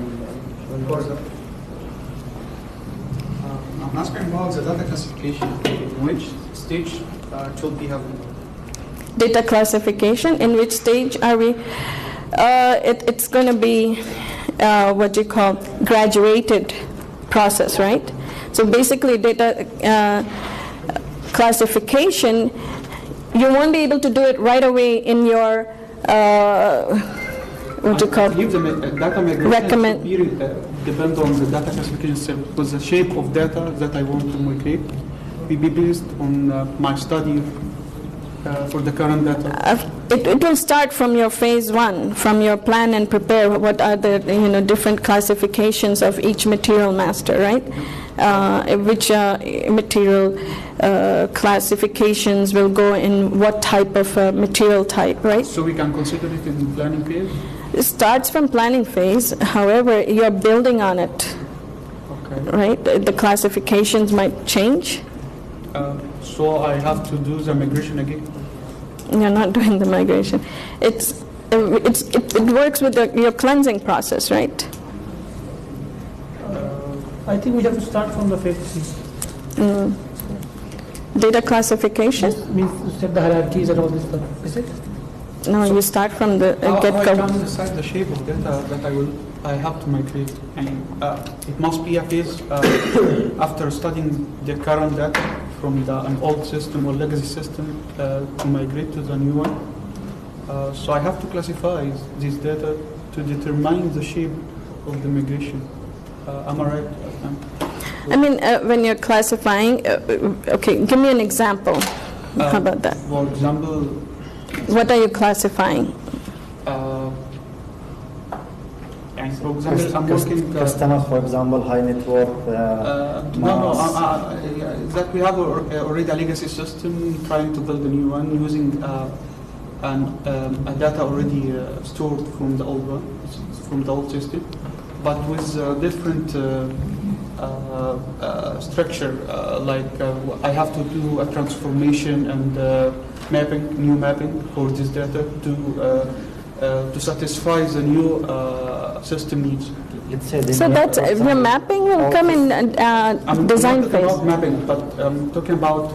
asking about the data classification. In which stage should we have? Data classification. In which stage are we? It's going to be what you call graduated process, right? So basically, data classification, you won't be able to do it right away in your what you call data migration depend on the data classification itself, because the shape of data that I want to migrate will be based on my study for the current data? It will start from your phase one, from your plan and prepare. What are the different classifications of each material master, right? Which material classifications will go in what type of material type, right? So we can consider it in the planning phase? It starts from planning phase. However, you're building on it, right? The classifications might change. So I have to do the migration again? You're not doing the migration. It works with your cleansing process, right? I think we have to start from the phase C. Data classification? Means set the hierarchies and all this stuff, is it? No, you start from the How I get-go. can decide the shape of data that I have to migrate? It must be a phase after studying the current data from an old system or legacy system to migrate to the new one. So I have to classify this data to determine the shape of the migration. Am I right? I mean, when you're classifying, okay, give me an example. How about that? For example, what are you classifying? For example, I'm working... Customers, for example, high net worth, that we have already a legacy system trying to build a new one using a data already stored from the old one, from the old system, but with different structure, like I have to do a transformation and new mapping for this data to satisfy the new system needs. So that's your mapping will come in design phase. I'm not talking about mapping, but I'm talking about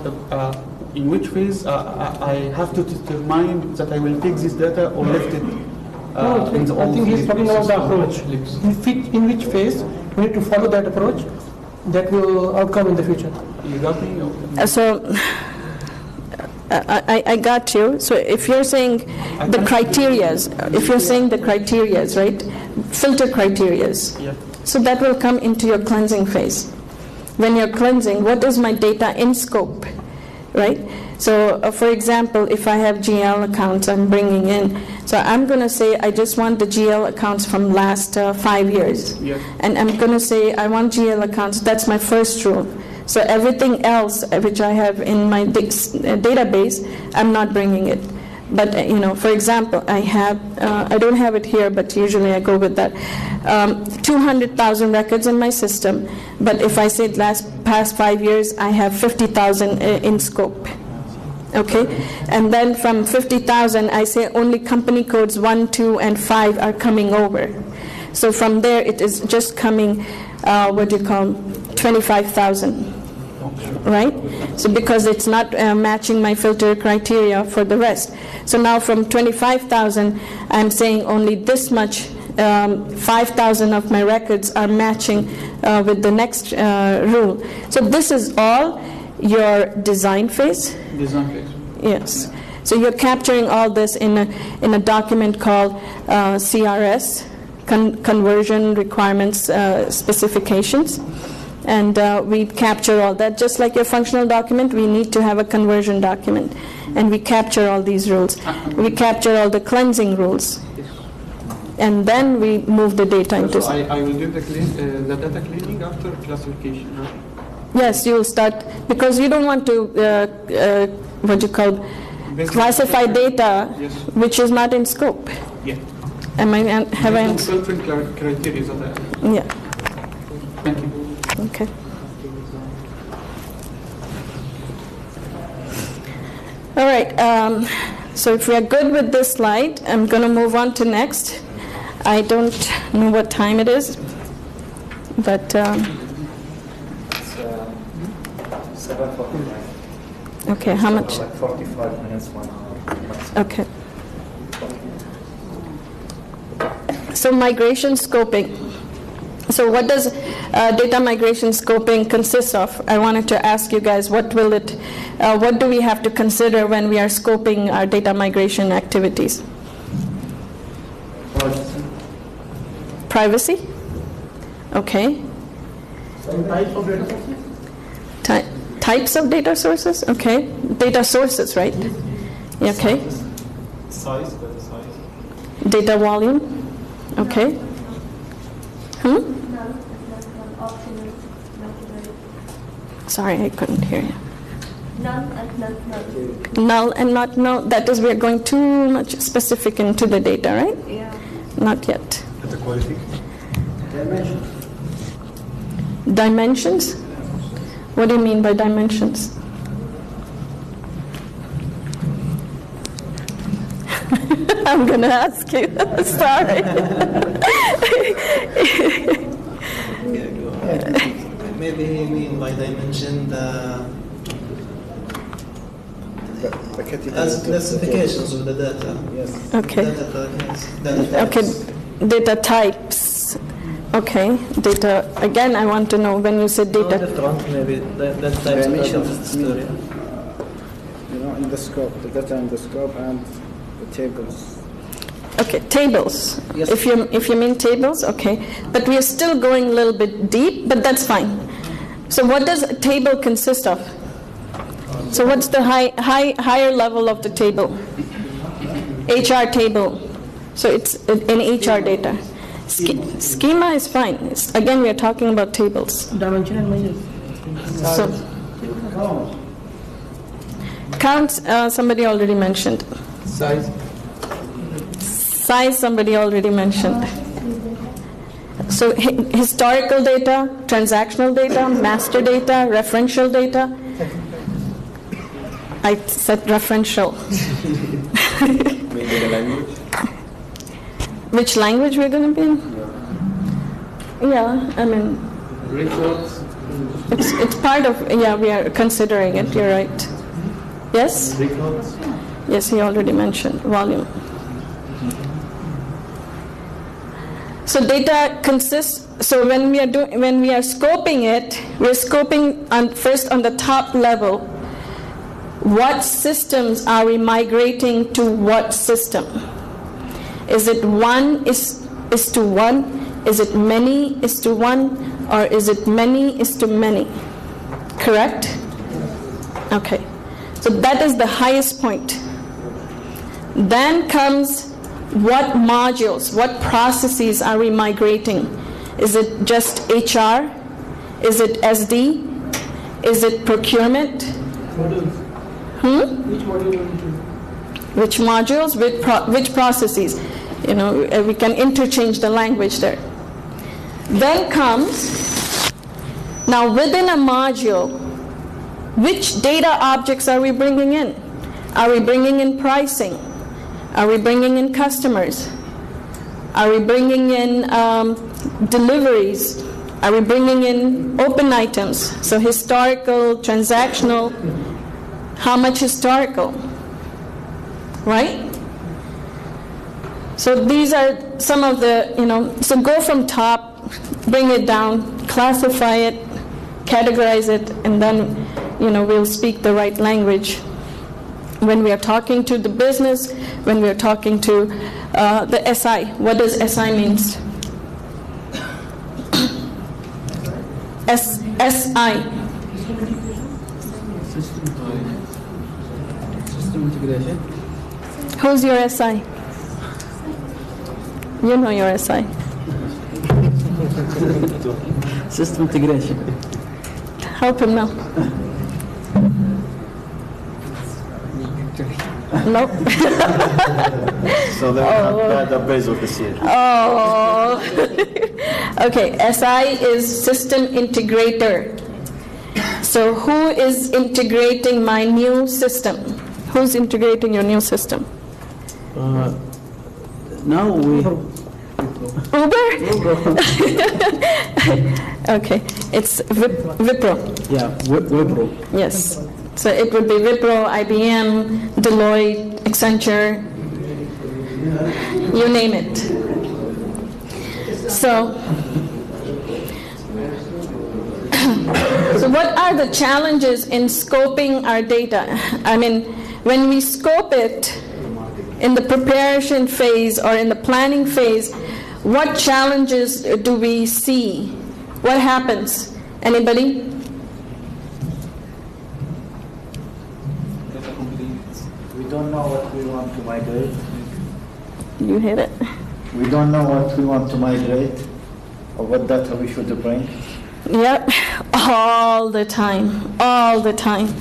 in which phase I have to determine that I will take this data or left it. In the I think he's talking about the approach. In which phase we need to follow that approach that will outcome in the future. You got me? So I got you. So if you're saying the criterias, right? Filter criterias. Yeah. So that will come into your cleansing phase. When you're cleansing, what is my data in scope, right? So for example, if I have GL accounts I'm bringing in, so I'm going to say I just want the GL accounts from last 5 years. Yeah. And I'm going to say I want GL accounts, that's my first rule. So everything else which I have in my database, I'm not bringing it. But for example, I don't have it here, but usually I go with that. 200,000 records in my system, but if I say past 5 years, I have 50,000 in scope. Okay, and then from 50,000, I say only company codes 1, 2, and 5 are coming over. So from there, it is just coming, 25,000. Right? So because it's not matching my filter criteria for the rest. So now from 25,000, I'm saying only this much, 5,000 of my records are matching with the next rule. So this is all your design phase. Design phase. Yes. So you're capturing all this in a document called CRS, Conversion Requirements Specifications. And we capture all that. Just like your functional document, we need to have a conversion document. And we capture all these rules. We capture all the cleansing rules. And then we move the data into... So I will do the data cleaning after classification, right? Yes, you will start, because you don't want to, classify data which is not in scope. Yeah. Have I answered? Filtering criteria of that. Yeah. Thank you. Okay. All right. So if we are good with this slide, I'm going to move on to next. I don't know what time it is, but it's 7:45. Okay. How much? Like 45 minutes, 1 hour. Okay. So migration scoping. So what does data migration scoping consist of? I wanted to ask you guys, what do we have to consider when we are scoping our data migration activities? Privacy? Okay. Types of data sources? Types of data sources? Okay. Data sources, right? Okay. Size, data size. Data volume. Okay. Sorry, I couldn't hear you. Null and not null. Null and not null. That is, we're going too much specific into the data, right? Yeah. Not yet. Data quality. Dimensions? What do you mean by dimensions? I'm going to ask you. Sorry. Maybe you mean by dimension the classifications of the data. Yes. Okay. Data Okay. Data types. Okay. Data. Again, I want to know when you said data. Maybe that type of story. In the scope, the data in the scope and the tables. Okay, tables. Yes. If you mean tables, okay. But we are still going a little bit deep, but that's fine. So what does a table consist of? So what's the higher level of the table? HR table. So it's in HR data. Schema is fine. Again, we are talking about tables. Dimension and measures. So counts, somebody already mentioned. Size. Size, somebody already mentioned. So historical data, transactional data, master data, referential data. I said referential. Maybe the language. Which language we're going to be in? Yeah, I mean, Records. it's part of, yeah, we are considering it, you're right. Yes? Records. Yes, he already mentioned volume. So data consists, so when we are scoping it, we're scoping first on the top level. What systems are we migrating to what system? Is it one is to one? Is it many is to one? Or is it many is to many? Correct? Okay. So that is the highest point. Then comes what modules, what processes are we migrating? Is it just HR? Is it SD? Is it procurement? Which module? Which modules, which processes? We can interchange the language there. Then comes, now within a module, which data objects are we bringing in? Are we bringing in pricing? Are we bringing in customers? Are we bringing in deliveries? Are we bringing in open items? So historical, transactional, how much historical? Right? So these are some of the, so go from top, bring it down, classify it, categorize it, and then, we'll speak the right language when we are talking to the business, when we are talking to the SI. What does SI means? SI. System integration. Who's your SI? You know your SI. System integration. Help him now. No. So they have bad appraisal this year. Oh. Okay, SI is system integrator. So who is integrating my new system? Who's integrating your new system? Now we. Uber? Okay, it's Wipro. Yeah, Wipro. Yes. So it would be Wipro, IBM, Deloitte, Accenture, you name it. So what are the challenges in scoping our data? I mean, when we scope it in the preparation phase or in the planning phase, what challenges do we see? What happens? Anybody? We don't know what migrate? You hit it. We don't know what we want to migrate or what data we should bring. Yep, all the time, all the time.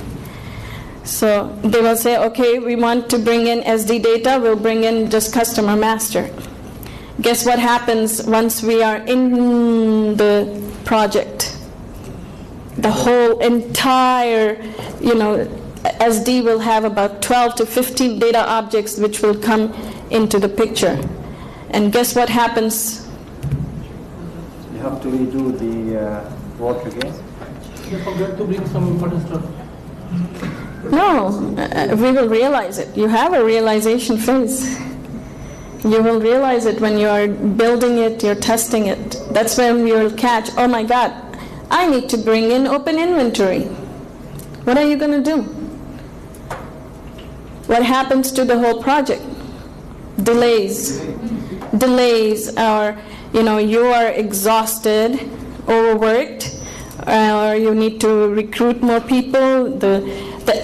So they will say, okay, we want to bring in SD data, we'll bring in just customer master. Guess what happens once we are in the project? The whole entire, SD will have about 12 to 15 data objects which will come into the picture. And guess what happens? You have to redo the work again. You forgot to bring some important stuff. No, we will realize it. You have a realization phase. You will realize it when you are building it, you're testing it. That's when you'll catch, oh my God, I need to bring in open inventory. What are you going to do? What happens to the whole project? Delays. Delays are, you are exhausted, overworked, or you need to recruit more people, the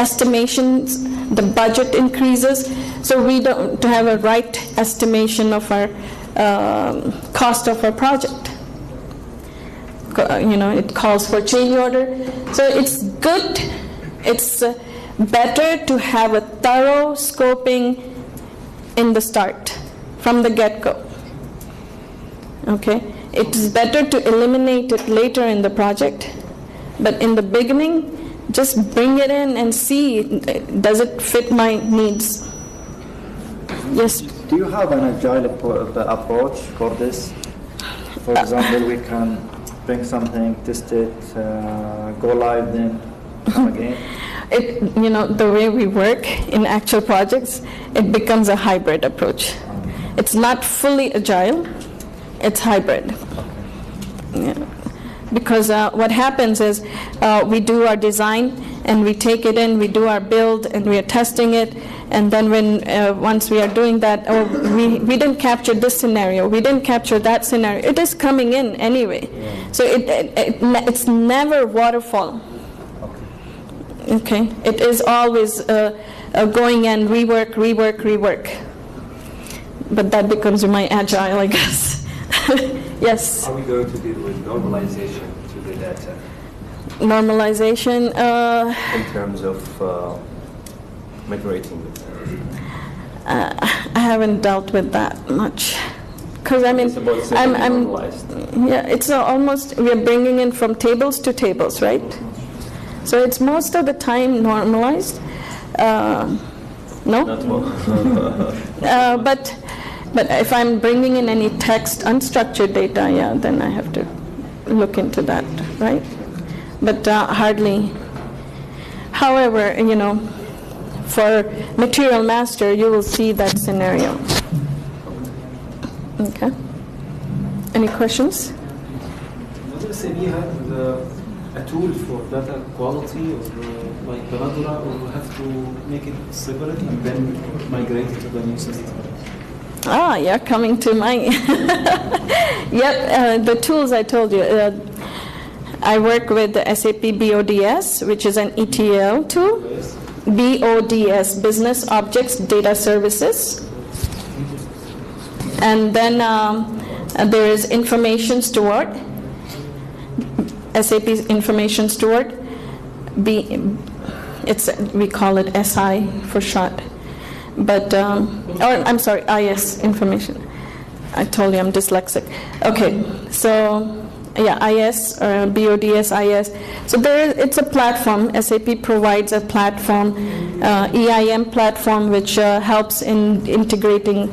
estimations, the budget increases, so we don't have a right estimation of our cost of our project. It calls for change order. So it's good, it's better to have a thorough scoping in the start, from the get-go. Okay? It's better to eliminate it later in the project, but in the beginning, just bring it in and see, does it fit my needs? Yes? Do you have an agile approach for this? For example, we can bring something, test it, go live, then come again? The way we work in actual projects, it becomes a hybrid approach. It's not fully agile, it's hybrid. Yeah. Because what happens is we do our design and we take it in, we do our build and we are testing it, and then once we are doing that, we didn't capture this scenario, we didn't capture that scenario. It is coming in anyway. Yeah. So it's never waterfall. Okay, it is always going and rework. But that becomes my agile, I guess. Yes? Are we going to deal with normalization to the data? Normalization? In terms of migrating the data? I haven't dealt with that much. Because it's about normalized. Yeah, it's almost, we are bringing in from tables to tables, right? So it's most of the time normalized. No? Not more. But if I'm bringing in any text, unstructured data, yeah, then I have to look into that, right? But hardly. However, for material master, you will see that scenario. Okay. Any questions? Does SAP have a tool for data quality or like Nusrath, or we have to make it separate and then migrate it to the new system? You're coming to my... Yep, the tools I told you. I work with the SAP BODS, which is an ETL tool. BODS, Business Objects Data Services. And then there is Information Steward, SAP's Information Steward. We call it SI for short. But, I'm sorry, IS, information. I told you I'm dyslexic. Okay, so, yeah, IS, or BODS, IS. So it's a platform. SAP provides a platform, EIM platform, which helps in integrating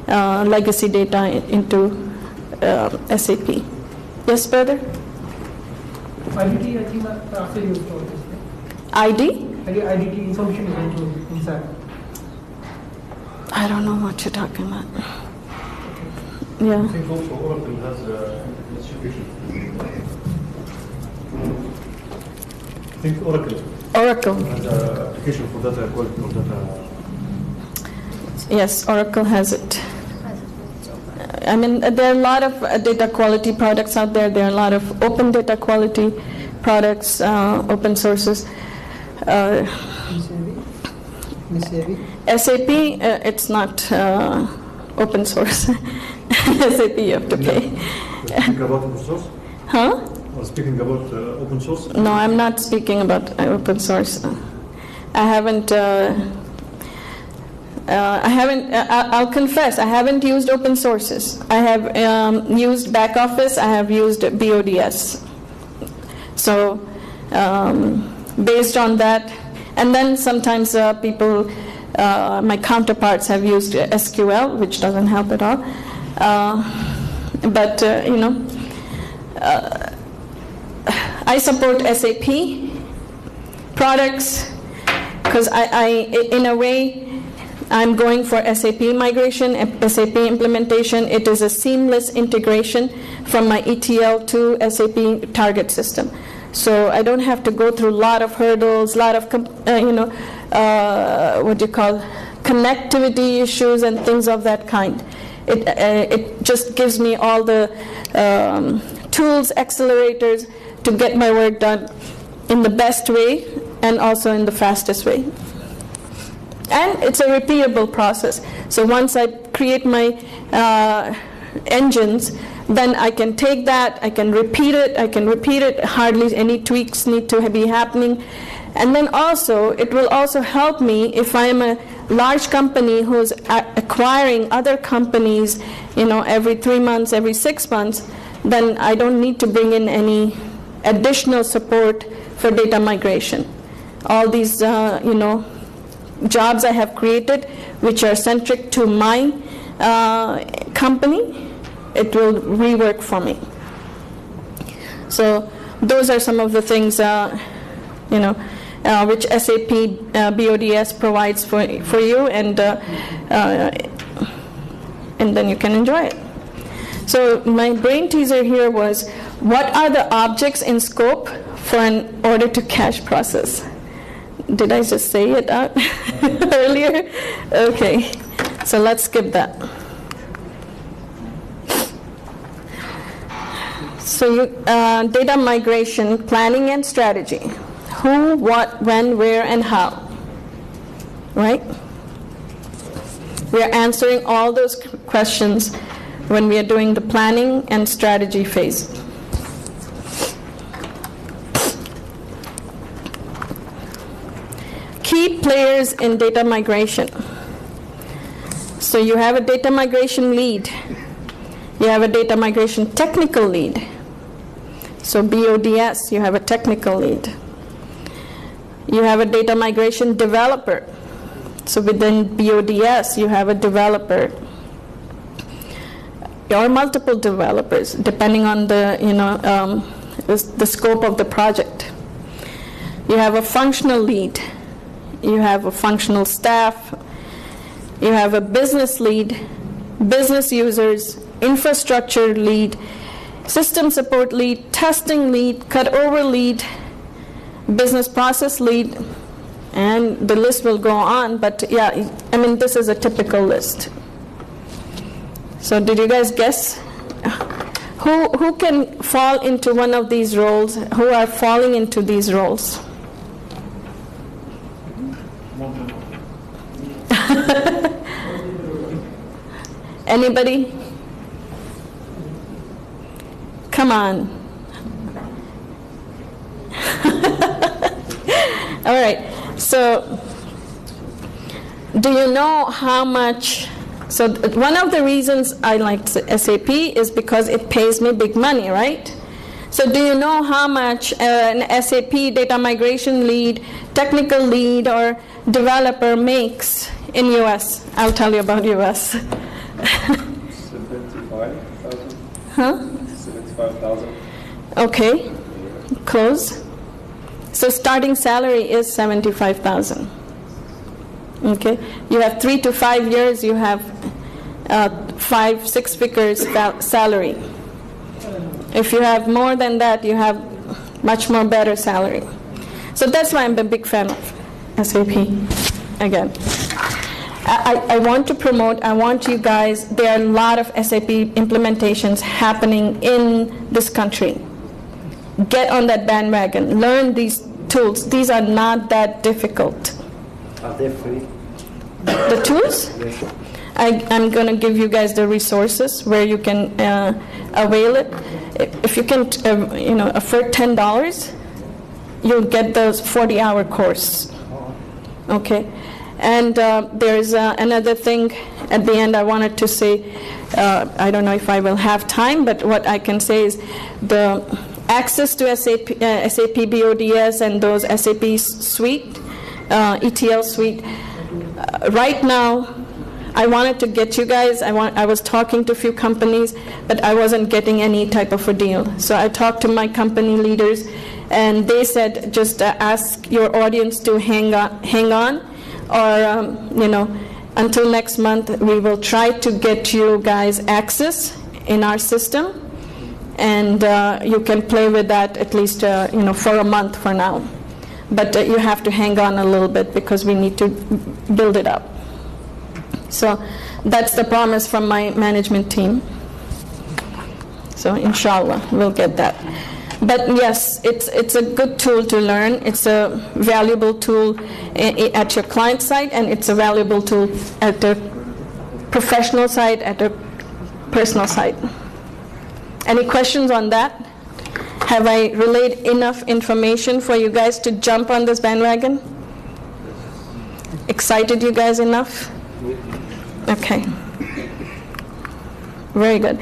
legacy data into SAP. Yes, brother? IDT, I think after you install this. ID? IDT information is inside. I don't know what you're talking about. Yeah. I think also Oracle has a distribution. I think Oracle has an application for data quality or data. Yes, Oracle has it. I mean, there are a lot of data quality products out there. There are a lot of open data quality products, open sources. SAP, it's not open source. SAP you have to pay. Speaking about open source? Huh? Or speaking about open source? No, I'm not speaking about open source. I'll confess, I haven't used open sources. I have used back office, I have used BODS. So based on that, and then sometimes people, my counterparts have used SQL, which doesn't help at all. But I support SAP products because in a way, I'm going for SAP migration, SAP implementation. It is a seamless integration from my ETL to SAP target system. So I don't have to go through a lot of hurdles, a lot of connectivity issues and things of that kind. It just gives me all the tools, accelerators to get my work done in the best way and also in the fastest way. And it's a repeatable process. So once I create my engines, then I can take that, I can repeat it, hardly any tweaks need to be happening. And then also, it will also help me if I am a large company who's acquiring other companies, every 3 months, every 6 months, then I don't need to bring in any additional support for data migration. All these, jobs I have created, which are centric to my company, it will rework for me. So those are some of the things, which SAP BODS provides for you, and then you can enjoy it. So my brain teaser here was, what are the objects in scope for an order to cash process? Did I just say it out earlier? Okay, so let's skip that. So data migration, planning and strategy. Who, what, when, where, and how. Right? We are answering all those questions when we are doing the planning and strategy phase. Key players in data migration. So you have a data migration lead. You have a data migration technical lead. So BODS, you have a technical lead. You have a data migration developer. So within BODS, you have a developer. Or multiple developers, depending on the scope of the project. You have a functional lead. You have a functional staff. You have a business lead, business users, infrastructure lead, system support lead, testing lead, cutover lead, business process lead, and the list will go on. But yeah, this is a typical list. So did you guys guess? Who can fall into one of these roles? Who are falling into these roles? Anybody? Come on. All right. So do you know how much? So one of the reasons I like SAP is because it pays me big money, right? So do you know how much an SAP data migration lead, technical lead, or developer makes in US? I'll tell you about US. 75,000. Huh? 75,000. Okay, close. So starting salary is 75,000. Okay, you have 3 to 5 years. You have 5-6 figures salary. If you have more than that, you have much more better salary. So that's why I'm a big fan of SAP. Again, I want to promote. I want you guys. There are a lot of SAP implementations happening in this country. Get on that bandwagon. Learn these tools. These are not that difficult. Are they free? The tools? I'm going to give you guys the resources where you can avail it. If you can, afford $10, you'll get the 40-hour course. Okay? And there's another thing at the end I wanted to say. I don't know if I will have time, but what I can say is the access to SAP BODS and those SAP suite, ETL suite. Right now, I wanted to get you guys, I was talking to a few companies, but I wasn't getting any type of a deal. So I talked to my company leaders, and they said just ask your audience to hang on, or until next month we will try to get you guys access in our system, and you can play with that at least for a month for now. But you have to hang on a little bit because we need to build it up. So that's the promise from my management team. So inshallah, we'll get that. But yes, it's a good tool to learn. It's a valuable tool at your client side, and it's a valuable tool at the professional side, at the personal side. Any questions on that? Have I relayed enough information for you guys to jump on this bandwagon? Excited you guys enough? Okay. Very good.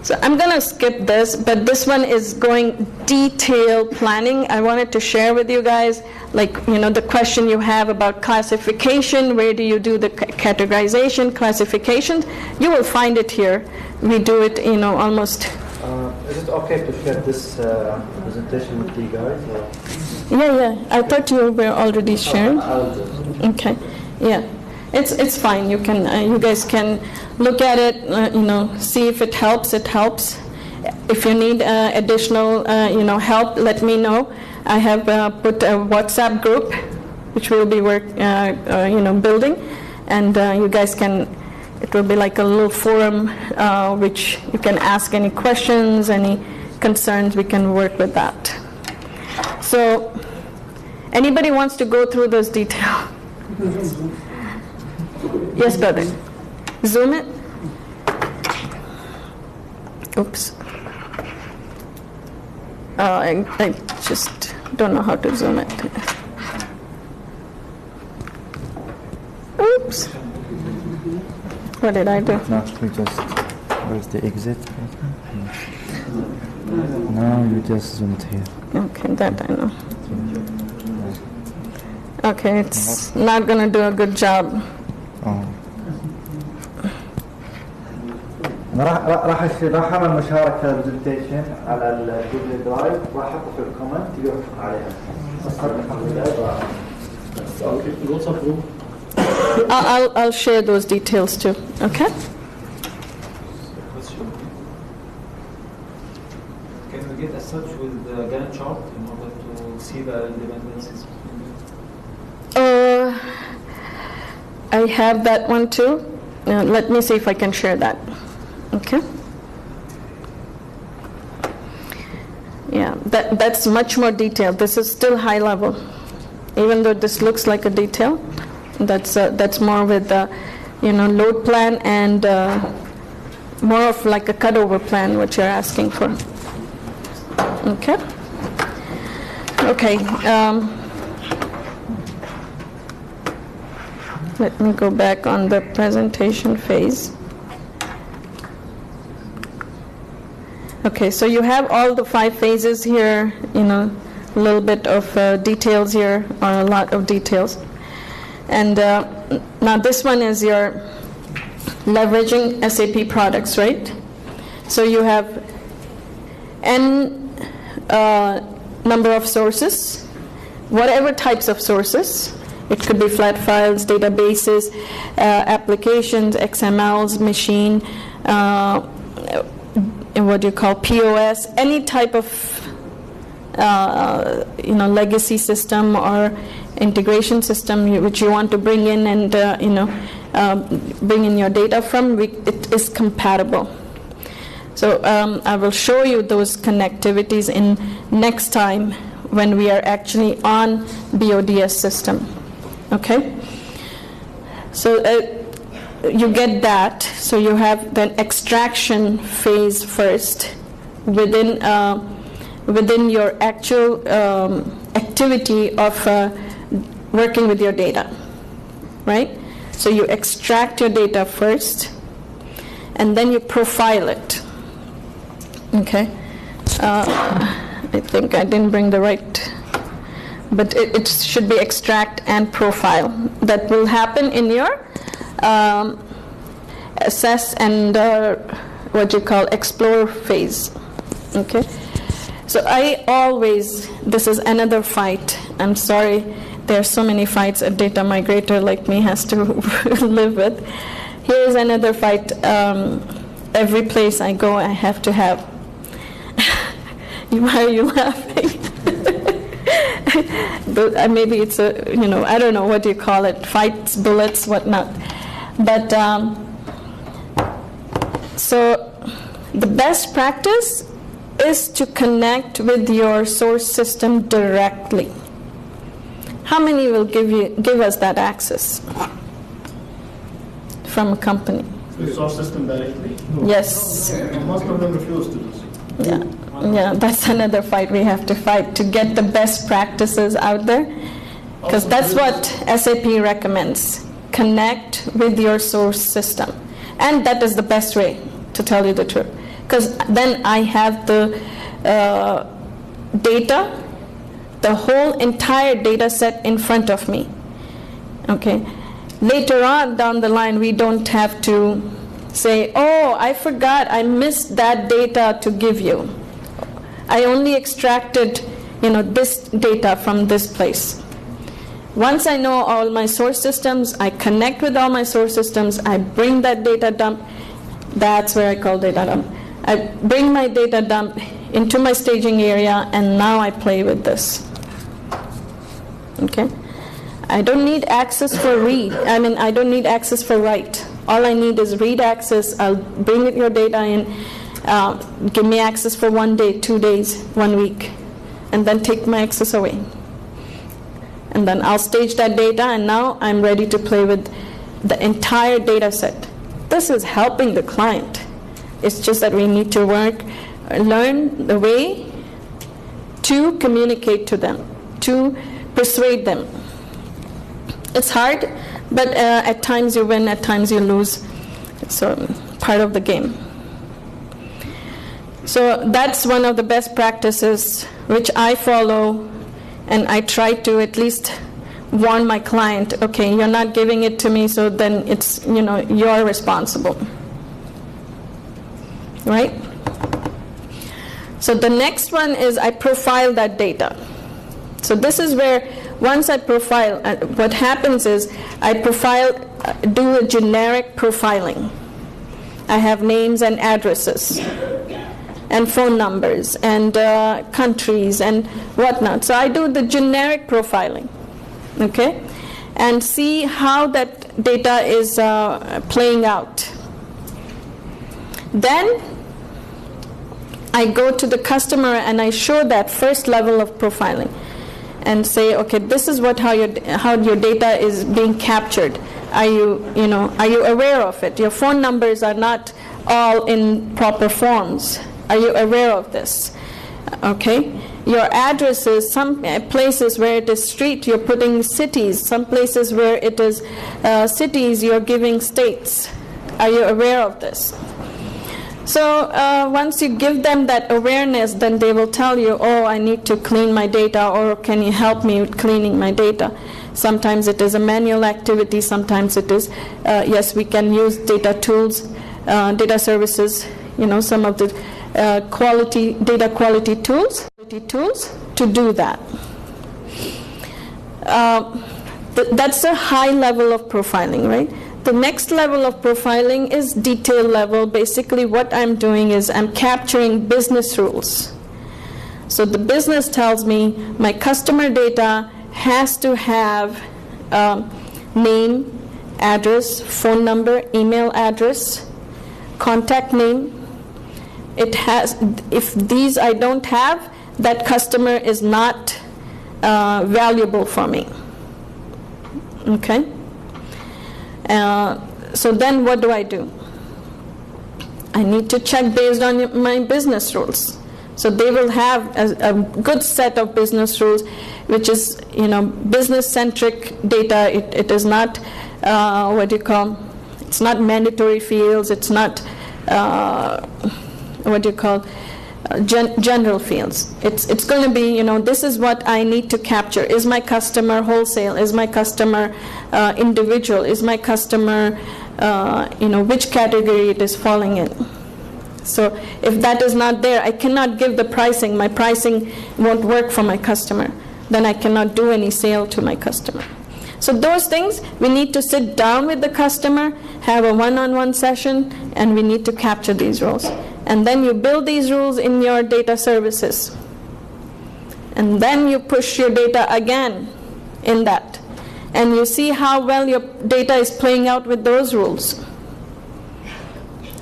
So I'm going to skip this, but this one is going detailed planning. I wanted to share with you guys, the question you have about classification, where do you do the categorization, classifications? You will find it here. We do it, almost. Is it okay to share this presentation with you guys? Or? Yeah. I thought you were already sharing. Okay. Yeah. It's fine. You guys can look at it. See if it helps. It helps. If you need additional, help, let me know. I have put a WhatsApp group, which we'll be building, and you guys can. It will be like a little forum, which you can ask any questions, any concerns. We can work with that. So, anybody wants to go through those details? Yes, brother. Zoom it. Oops. I just don't know how to zoom it. Oops. What did I do? No, we just, where's the exit? No, you just zoomed here. Okay, that I know. Okay, it's not going to do a good job. راح اعمل مشاركه برزنتيشن على الجوجل درايف راح احطه في الكومنت تقدروا تحطوا عليها. I'll share those details too. Okay. Can we get as such with the Gantt chart in order to see the dependencies? I have that one too. Let me see if I can share that. Okay. Yeah, that's much more detailed. This is still high level, even though this looks like a detail. That's more with the, load plan and more of like a cutover plan, what you're asking for. Okay. Okay. Let me go back on the presentation phase. Okay, so you have all the 5 phases here, a little bit of details here, or a lot of details. And now this one is your leveraging SAP products, right? So you have N number of sources, whatever types of sources. It could be flat files, databases, applications, XMLs, machine, what do you call POS, any type of legacy system or integration system which you want to bring in and bring in your data from. It is compatible. So I will show you those connectivities in next time when we are actually on BODS system. Okay. So you get that. So you have the extraction phase first within your actual activity of working with your data, right? So you extract your data first, and then you profile it. Okay. I think I didn't bring the right, but it should be extract and profile. That will happen in your assess and what you call explore phase. Okay. So I always, this is another fight. I'm sorry, there are so many fights a data migrator like me has to live with. Here's another fight. Every place I go, I have to have. Why are you laughing? But maybe it's a, I don't know what you call it, fights, bullets, whatnot. But so the best practice is to connect with your source system directly. How many will give us that access from a company? The source system directly? Yes. Most of them refuse to do so. Yeah, that's another fight we have to fight, to get the best practices out there, because that's what SAP recommends. Connect with your source system, and that is the best way, to tell you the truth, because then I have the data, the whole entire data set in front of me. Okay. Later on down the line, we don't have to say, oh, I forgot, I missed that data to give you. I only extracted, this data from this place. Once I know all my source systems, I connect with all my source systems, I bring that data dump, that's where I call data dump. I bring my data dump into my staging area, and now I play with this. Okay? I don't need access for read. I don't need access for write. All I need is read access. I'll bring your data in, give me access for 1 day, 2 days, 1 week, and then take my access away. And then I'll stage that data, and now I'm ready to play with the entire data set. This is helping the client. It's just that we need to learn the way to communicate to them, to persuade them. It's hard, but at times you win, at times you lose. It's part of the game. So that's one of the best practices which I follow, and I try to at least warn my client, okay, you're not giving it to me, so then it's, you're responsible. Right? So the next one is I profile that data. So this is where once I profile, what happens is I do a generic profiling. I have names and addresses and phone numbers and countries and whatnot. So I do the generic profiling, okay, and see how that data is playing out. Then I go to the customer and I show that first level of profiling and say, okay, this is how your data is being captured. Are you aware of it? Your phone numbers are not all in proper forms. Are you aware of this? Okay. Your addresses, some places where it is street, you're putting cities. Some places where it is cities, you're giving states. Are you aware of this? So once you give them that awareness, then they will tell you, oh, I need to clean my data, or can you help me with cleaning my data? Sometimes it is a manual activity, sometimes it is, yes, we can use data tools, data services, some of the data quality tools to do that. That's a high level of profiling, right? The next level of profiling is detail level. Basically what I'm doing is I'm capturing business rules. So the business tells me my customer data has to have name, address, phone number, email address, contact name. It has, if these I don't have, that customer is not valuable for me. Okay? So then what do? I need to check based on my business rules. So they will have a good set of business rules, which is, business-centric data. It is not it's not mandatory fields. It's not general fields. It's going to be, this is what I need to capture. Is my customer wholesale? Is my customer individual? Is my customer, which category it is falling in? So if that is not there, I cannot give the pricing. My pricing won't work for my customer. Then I cannot do any sale to my customer. So those things, we need to sit down with the customer, have a one-on-one session, and we need to capture these rules. And then you build these rules in your data services. And then you push your data again in that. And you see how well your data is playing out with those rules.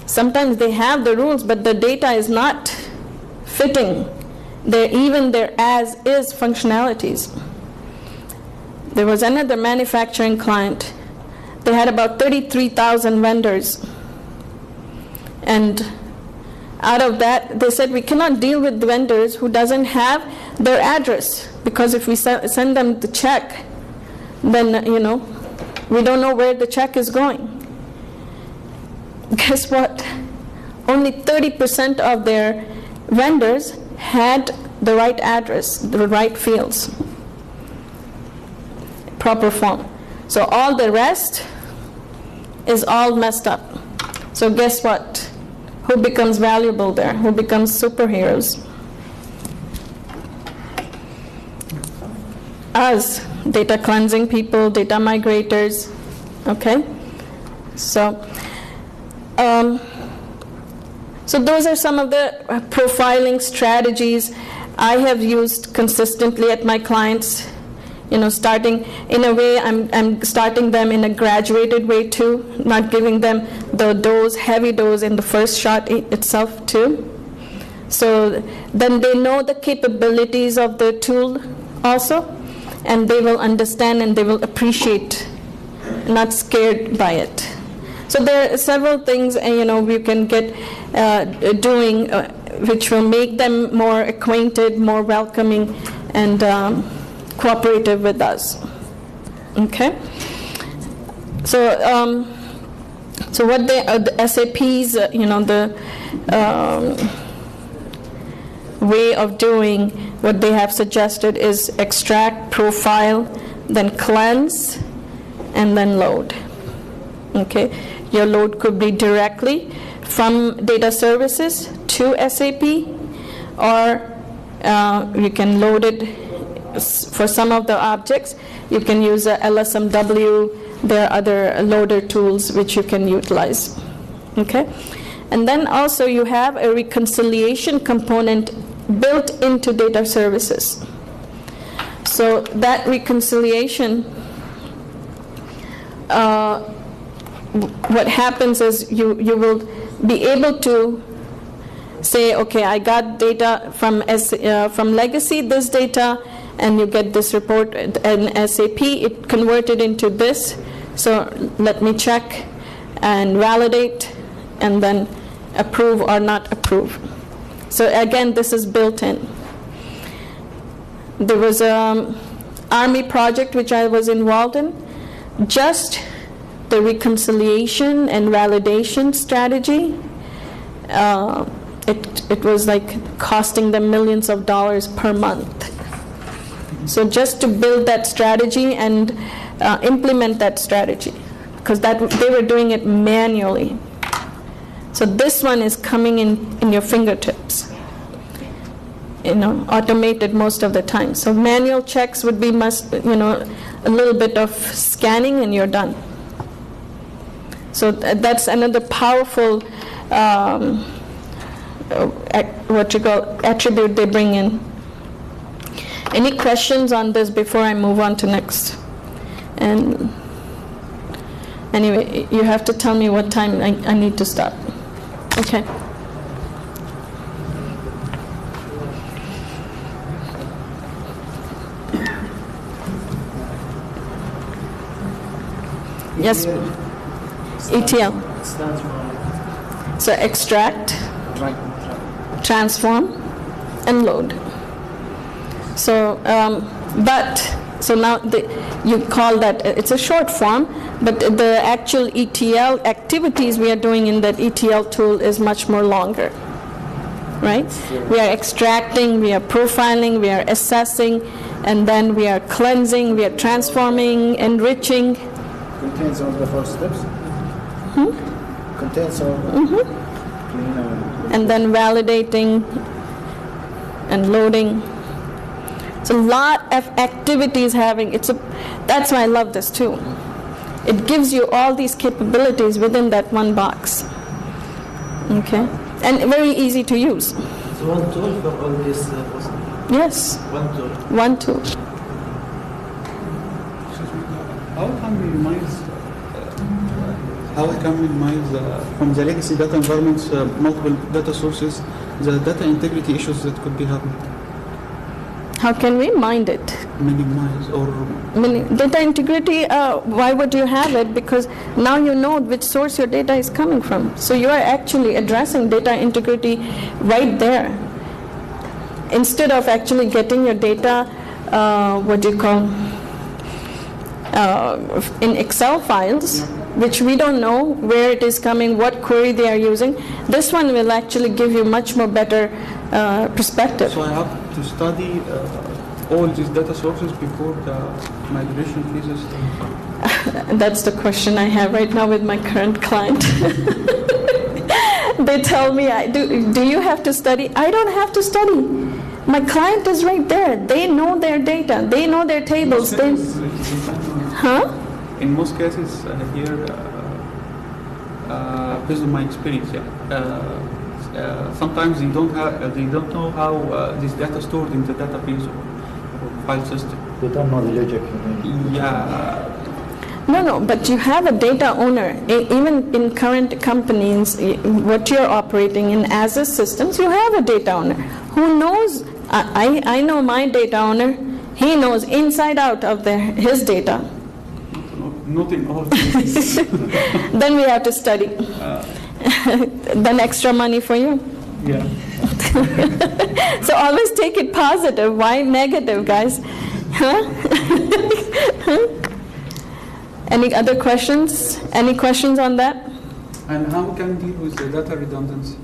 Sometimes they have the rules, but the data is not fitting even their as-is functionalities. There was another manufacturing client. They had about 33,000 vendors. And out of that, they said, we cannot deal with the vendors who doesn't have their address, because if we send them the check, then, we don't know where the check is going. Guess what? Only 30% of their vendors had the right address, the right fields, proper form. So all the rest is all messed up. So guess what? Who becomes valuable there? Who becomes superheroes? Us, data cleansing people, data migrators. Okay? So those are some of the profiling strategies I have used consistently at my clients. Starting in a way, I'm starting them in a graduated way too, not giving them the heavy dose in the first shot itself too. So then they know the capabilities of the tool also, and they will understand and they will appreciate, not scared by it. So there are several things we can get doing which will make them more acquainted, more welcoming, and cooperative with us. Okay? So what the SAP's, the way of doing what they have suggested is extract, profile, then cleanse, and then load. Okay? Your load could be directly from data services to SAP, or you can load it for some of the objects. You can use a LSMW. There are other loader tools which you can utilize. Okay? And then also you have a reconciliation component built into data services. So that reconciliation, what happens is you will be able to say, okay, I got data from legacy, this data, and you get this report in SAP, it converted into this, so let me check and validate and then approve or not approve. So again, this is built in. There was an Army project which I was involved in. Just the reconciliation and validation strategy, it was like costing them millions of dollars per month. So just to build that strategy and implement that strategy, because they were doing it manually. So this one is coming in your fingertips, automated most of the time. So manual checks would be a little bit of scanning and you're done. So that's another powerful attribute they bring in. Any questions on this before I move on to next? And anyway, you have to tell me what time I need to stop. Okay. Yes. ETL. So extract, transform, and load. So, so now you call that, it's a short form, but the actual ETL activities we are doing in that ETL tool is much more longer, right? We are extracting, we are profiling, we are assessing, and then we are cleansing, we are transforming, enriching. Contains all the 4 steps? Contains all and then validating and loading. It's a lot of activities that's why I love this tool. It gives you all these capabilities within that one box. Okay? And very easy to use. So one tool for all these possible? Yes. One tool. One tool. How can we minimize from the legacy data environments, multiple data sources, the data integrity issues that could be happening? How can we mind it? Minimize or... Data integrity, why would you have it? Because now you know which source your data is coming from. So you are actually addressing data integrity right there. Instead of actually getting your data, in Excel files, which we don't know where it is coming, what query they are using, this one will actually give you much more better perspective. So I have to study all these data sources before the migration phases? That's the question I have right now with my current client. They tell me, do you have to study? I don't have to study. My client is right there. They know their data. They know their tables. In most cases, here, based on my experience, sometimes they don't know how this data stored in the database or file system. They don't know the logic. Yeah. No, but you have a data owner. Even in current companies, what you're operating in as a systems, you have a data owner who knows. I know my data owner. He knows inside out of his data. Not in all cases. Then we have to study. Then extra money for you. Yeah. So always take it positive. Why negative, guys? Any other questions? Any questions on that? And how we can deal with the data redundancy?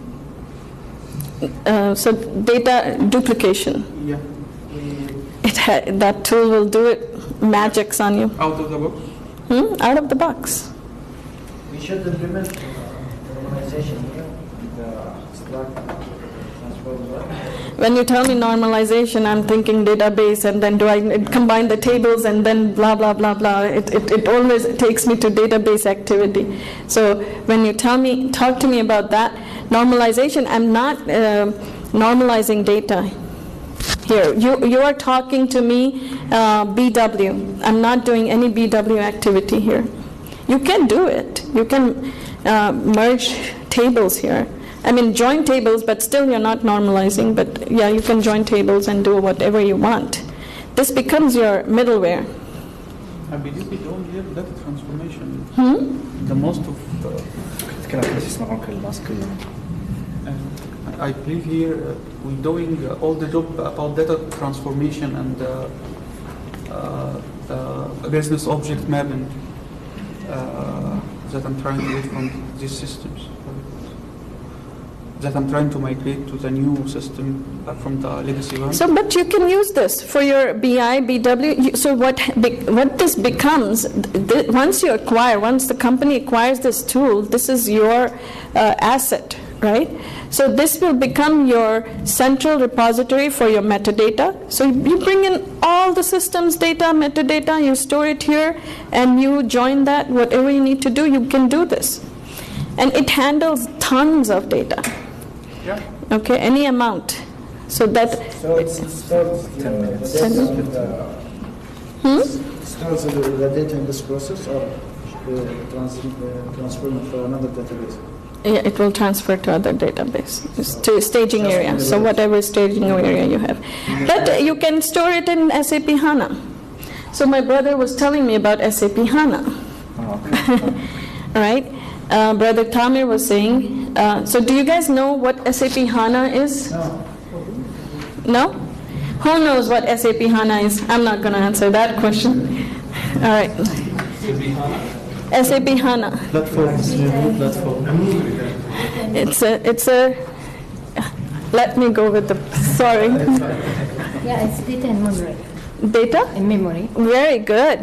So data duplication. Yeah. That tool will do it magics on you. Out of the box? Out of the box. We should implement normalization here. When you tell me normalization, I'm thinking database, and then do I combine the tables, and then blah, blah, blah, blah. It always takes me to database activity. So when you talk to me about that, normalization, I'm not normalizing data here. You are talking to me BW. I'm not doing any BW activity here. You can do it. You can merge tables here. I mean, join tables, but still you're not normalizing. But yeah, you can join tables and do whatever you want. This becomes your middleware. I believe we don't have data transformation. The most of I believe here we're doing all the job about data transformation and business object mapping that I'm trying to get from these systems. That I'm trying to migrate to the new system from the legacy one. So, but you can use this for your BI, BW. So what this becomes, once the company acquires this tool, this is your asset, right? So this will become your central repository for your metadata. So you bring in all the systems data, metadata, you store it here, and you join that, whatever you need to do, you can do this. And it handles tons of data. Yeah. Okay, any amount. So that... So it stores the data in this process, or transfer it to another database? Yeah, it will transfer to other database, to staging area. So whatever staging area you have. But you can store it in SAP HANA. So my brother was telling me about SAP HANA. Oh, okay. Right? Brother Tamir was saying. So do you guys know what SAP HANA is? No. No? Who knows what SAP HANA is? I'm not going to answer that question. All right. SAP HANA. Platform. It's a. Let me go with the. Sorry. Yeah, it's data and memory. Data? And memory. Very good.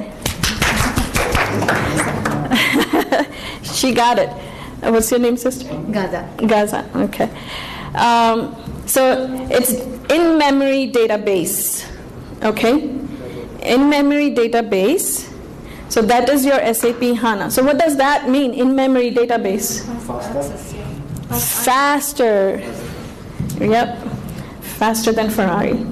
She got it. What's your name, sister? Gaza. Gaza. Okay. So it's in-memory database. Okay. In-memory database. So that is your SAP HANA. So what does that mean? In-memory database. Faster. Yep. Faster than Ferrari.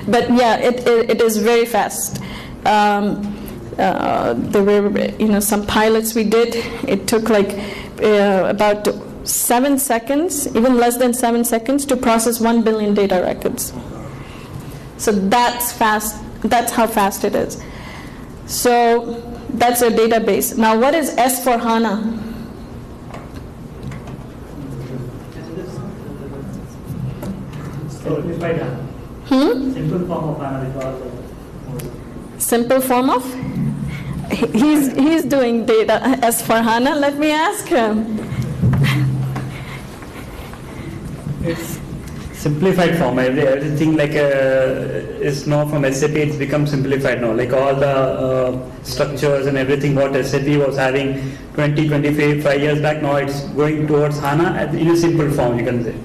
But yeah, it is very fast. There were some pilots we did. It took like about 7 seconds, even less than 7 seconds, to process 1 billion data records. So that's fast. That's how fast it is. So that's a database. Now, what is S/4HANA? Simplified HANA. Simple form of HANA. Simple form of? He's doing data S/4HANA. Let me ask him. It's simplified form. Everything like is now from SAP. It's become simplified now. Like all the structures and everything what SAP was having 20, 25 years back. Now it's going towards HANA in a simple form. You can say.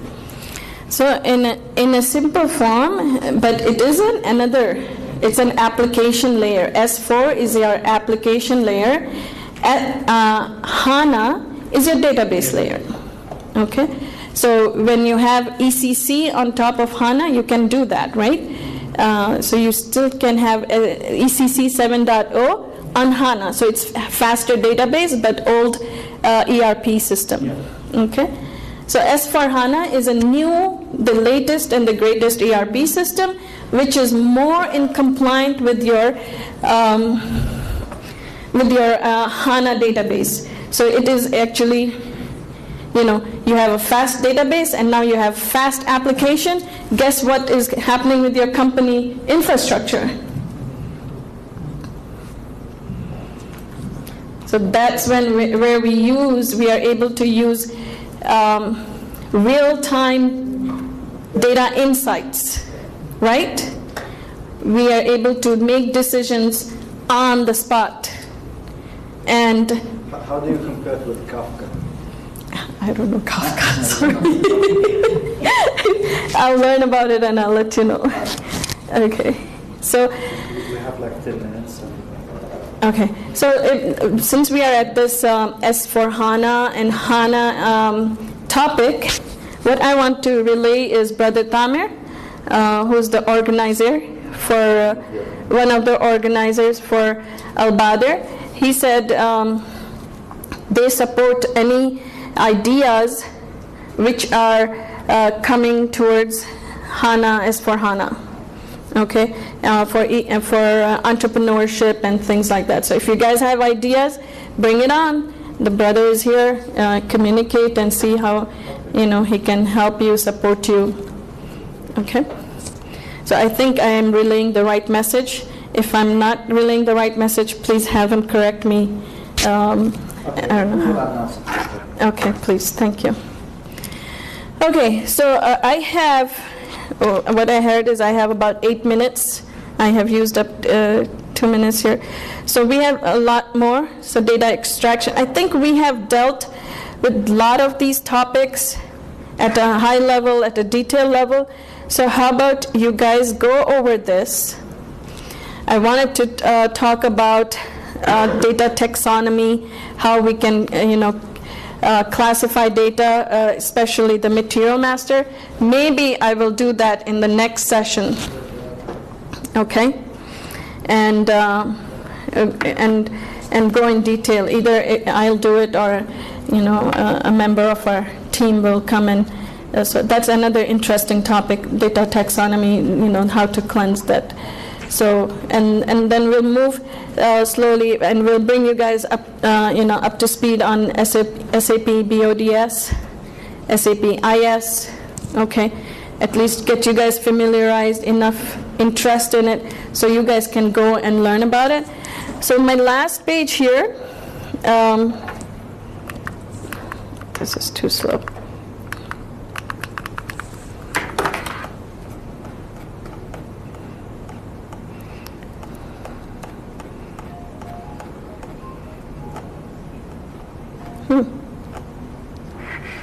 So in a simple form, but it isn't another. It's an application layer. S4 is your application layer. HANA is your database layer. Okay? So when you have ECC on top of HANA, you can do that, right? So you still can have ECC 7.0 on HANA. So it's faster database, but old ERP system. Okay? So S/4HANA is the latest and the greatest ERP system, which is more in compliant with your HANA database. So it is actually, you have a fast database and now you have fast application. Guess what is happening with your company infrastructure? So that's where we are able to use real-time data insights, right? We are able to make decisions on the spot. And how do you compare it with Kafka? I don't know Kafka, sorry. I'll learn about it and I'll let you know. Okay, so we have like 10 minutes. Okay, so since we are at this S/4HANA and HANA topic, what I want to relay is Brother Tamir, who's the organizer for one of the organizers for Al-Badr. He said they support any ideas which are coming towards HANA, S/4HANA. Okay, for entrepreneurship and things like that. So if you guys have ideas, bring it on. The brother is here. Communicate and see how he can help you, support you. Okay. So I think I am relaying the right message. If I'm not relaying the right message, please have him correct me. I don't know. Okay, please. Thank you. Okay, so I have. What I heard is I have about 8 minutes. I have used up 2 minutes here. So we have a lot more. So data extraction. I think we have dealt with a lot of these topics at a high level, at a detailed level. So how about you guys go over this? I wanted to talk about data taxonomy, how we can, classify data, especially the material master. Maybe I will do that in the next session. Okay, and go in detail. Either I'll do it, or a member of our team will come in. So that's another interesting topic: data taxonomy. How to cleanse that. So, and then we'll move slowly, and we'll bring you guys up, up to speed on SAP BODS, SAP IS, okay? At least get you guys familiarized, enough interest in it, so you guys can go and learn about it. So my last page here, this is too slow.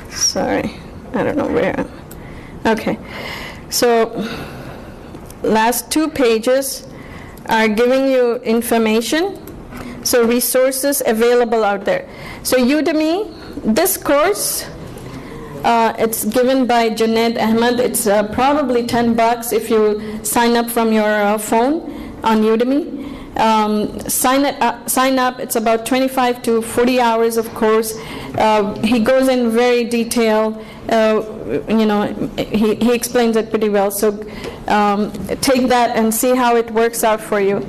Sorry, I don't know where. Okay, so last 2 pages are giving you information, so resources available out there. So Udemy, this course, it's given by Junaid Ahmed. It's probably $10 if you sign up from your phone on Udemy. Sign up. It's about 25 to 40 hours of course. He goes in very detail. He explains it pretty well. So take that and see how it works out for you.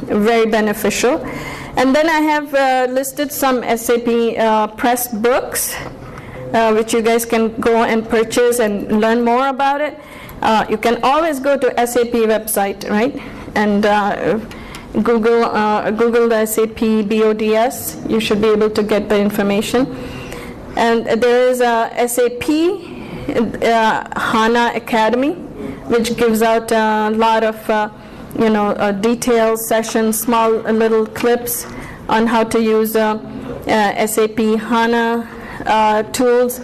Very beneficial. And then I have listed some SAP press books, which you guys can go and purchase and learn more about it. You can always go to SAP website, right? And Google the SAP BODS. You should be able to get the information. And there is a SAP HANA Academy, which gives out a lot of detailed sessions, small little clips on how to use SAP HANA tools.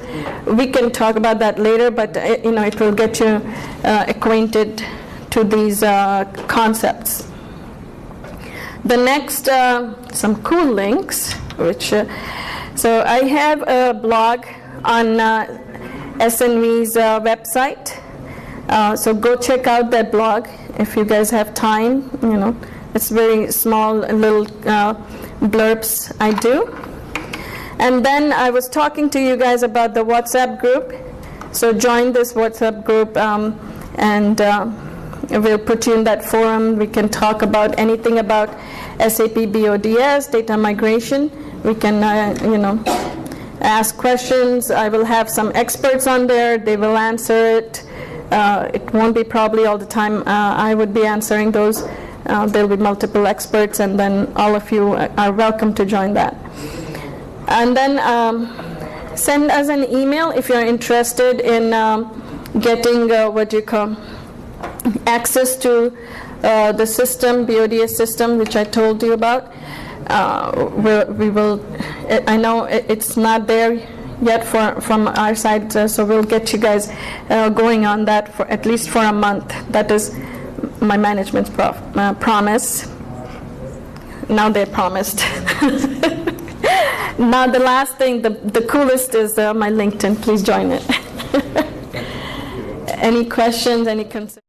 We can talk about that later, but it will get you acquainted to these concepts. The next, some cool links, which so I have a blog on SNV's website. So go check out that blog if you guys have time. It's very small little blurbs I do. And then I was talking to you guys about the WhatsApp group. So join this WhatsApp group, and we'll put you in that forum. We can talk about anything about SAP BODS, data migration. We can, ask questions. I will have some experts on there. They will answer it. It won't be probably all the time I would be answering those. There will be multiple experts, and then all of you are welcome to join that. And then send us an email if you're interested in getting access to the system, BODS system, which I told you about. We will. I know it's not there yet from our side, so we'll get you guys going on that for at least for a month. That is my management's promise. Now they're promised. Now the last thing, the coolest is my LinkedIn. Please join it. Any questions? Any concerns?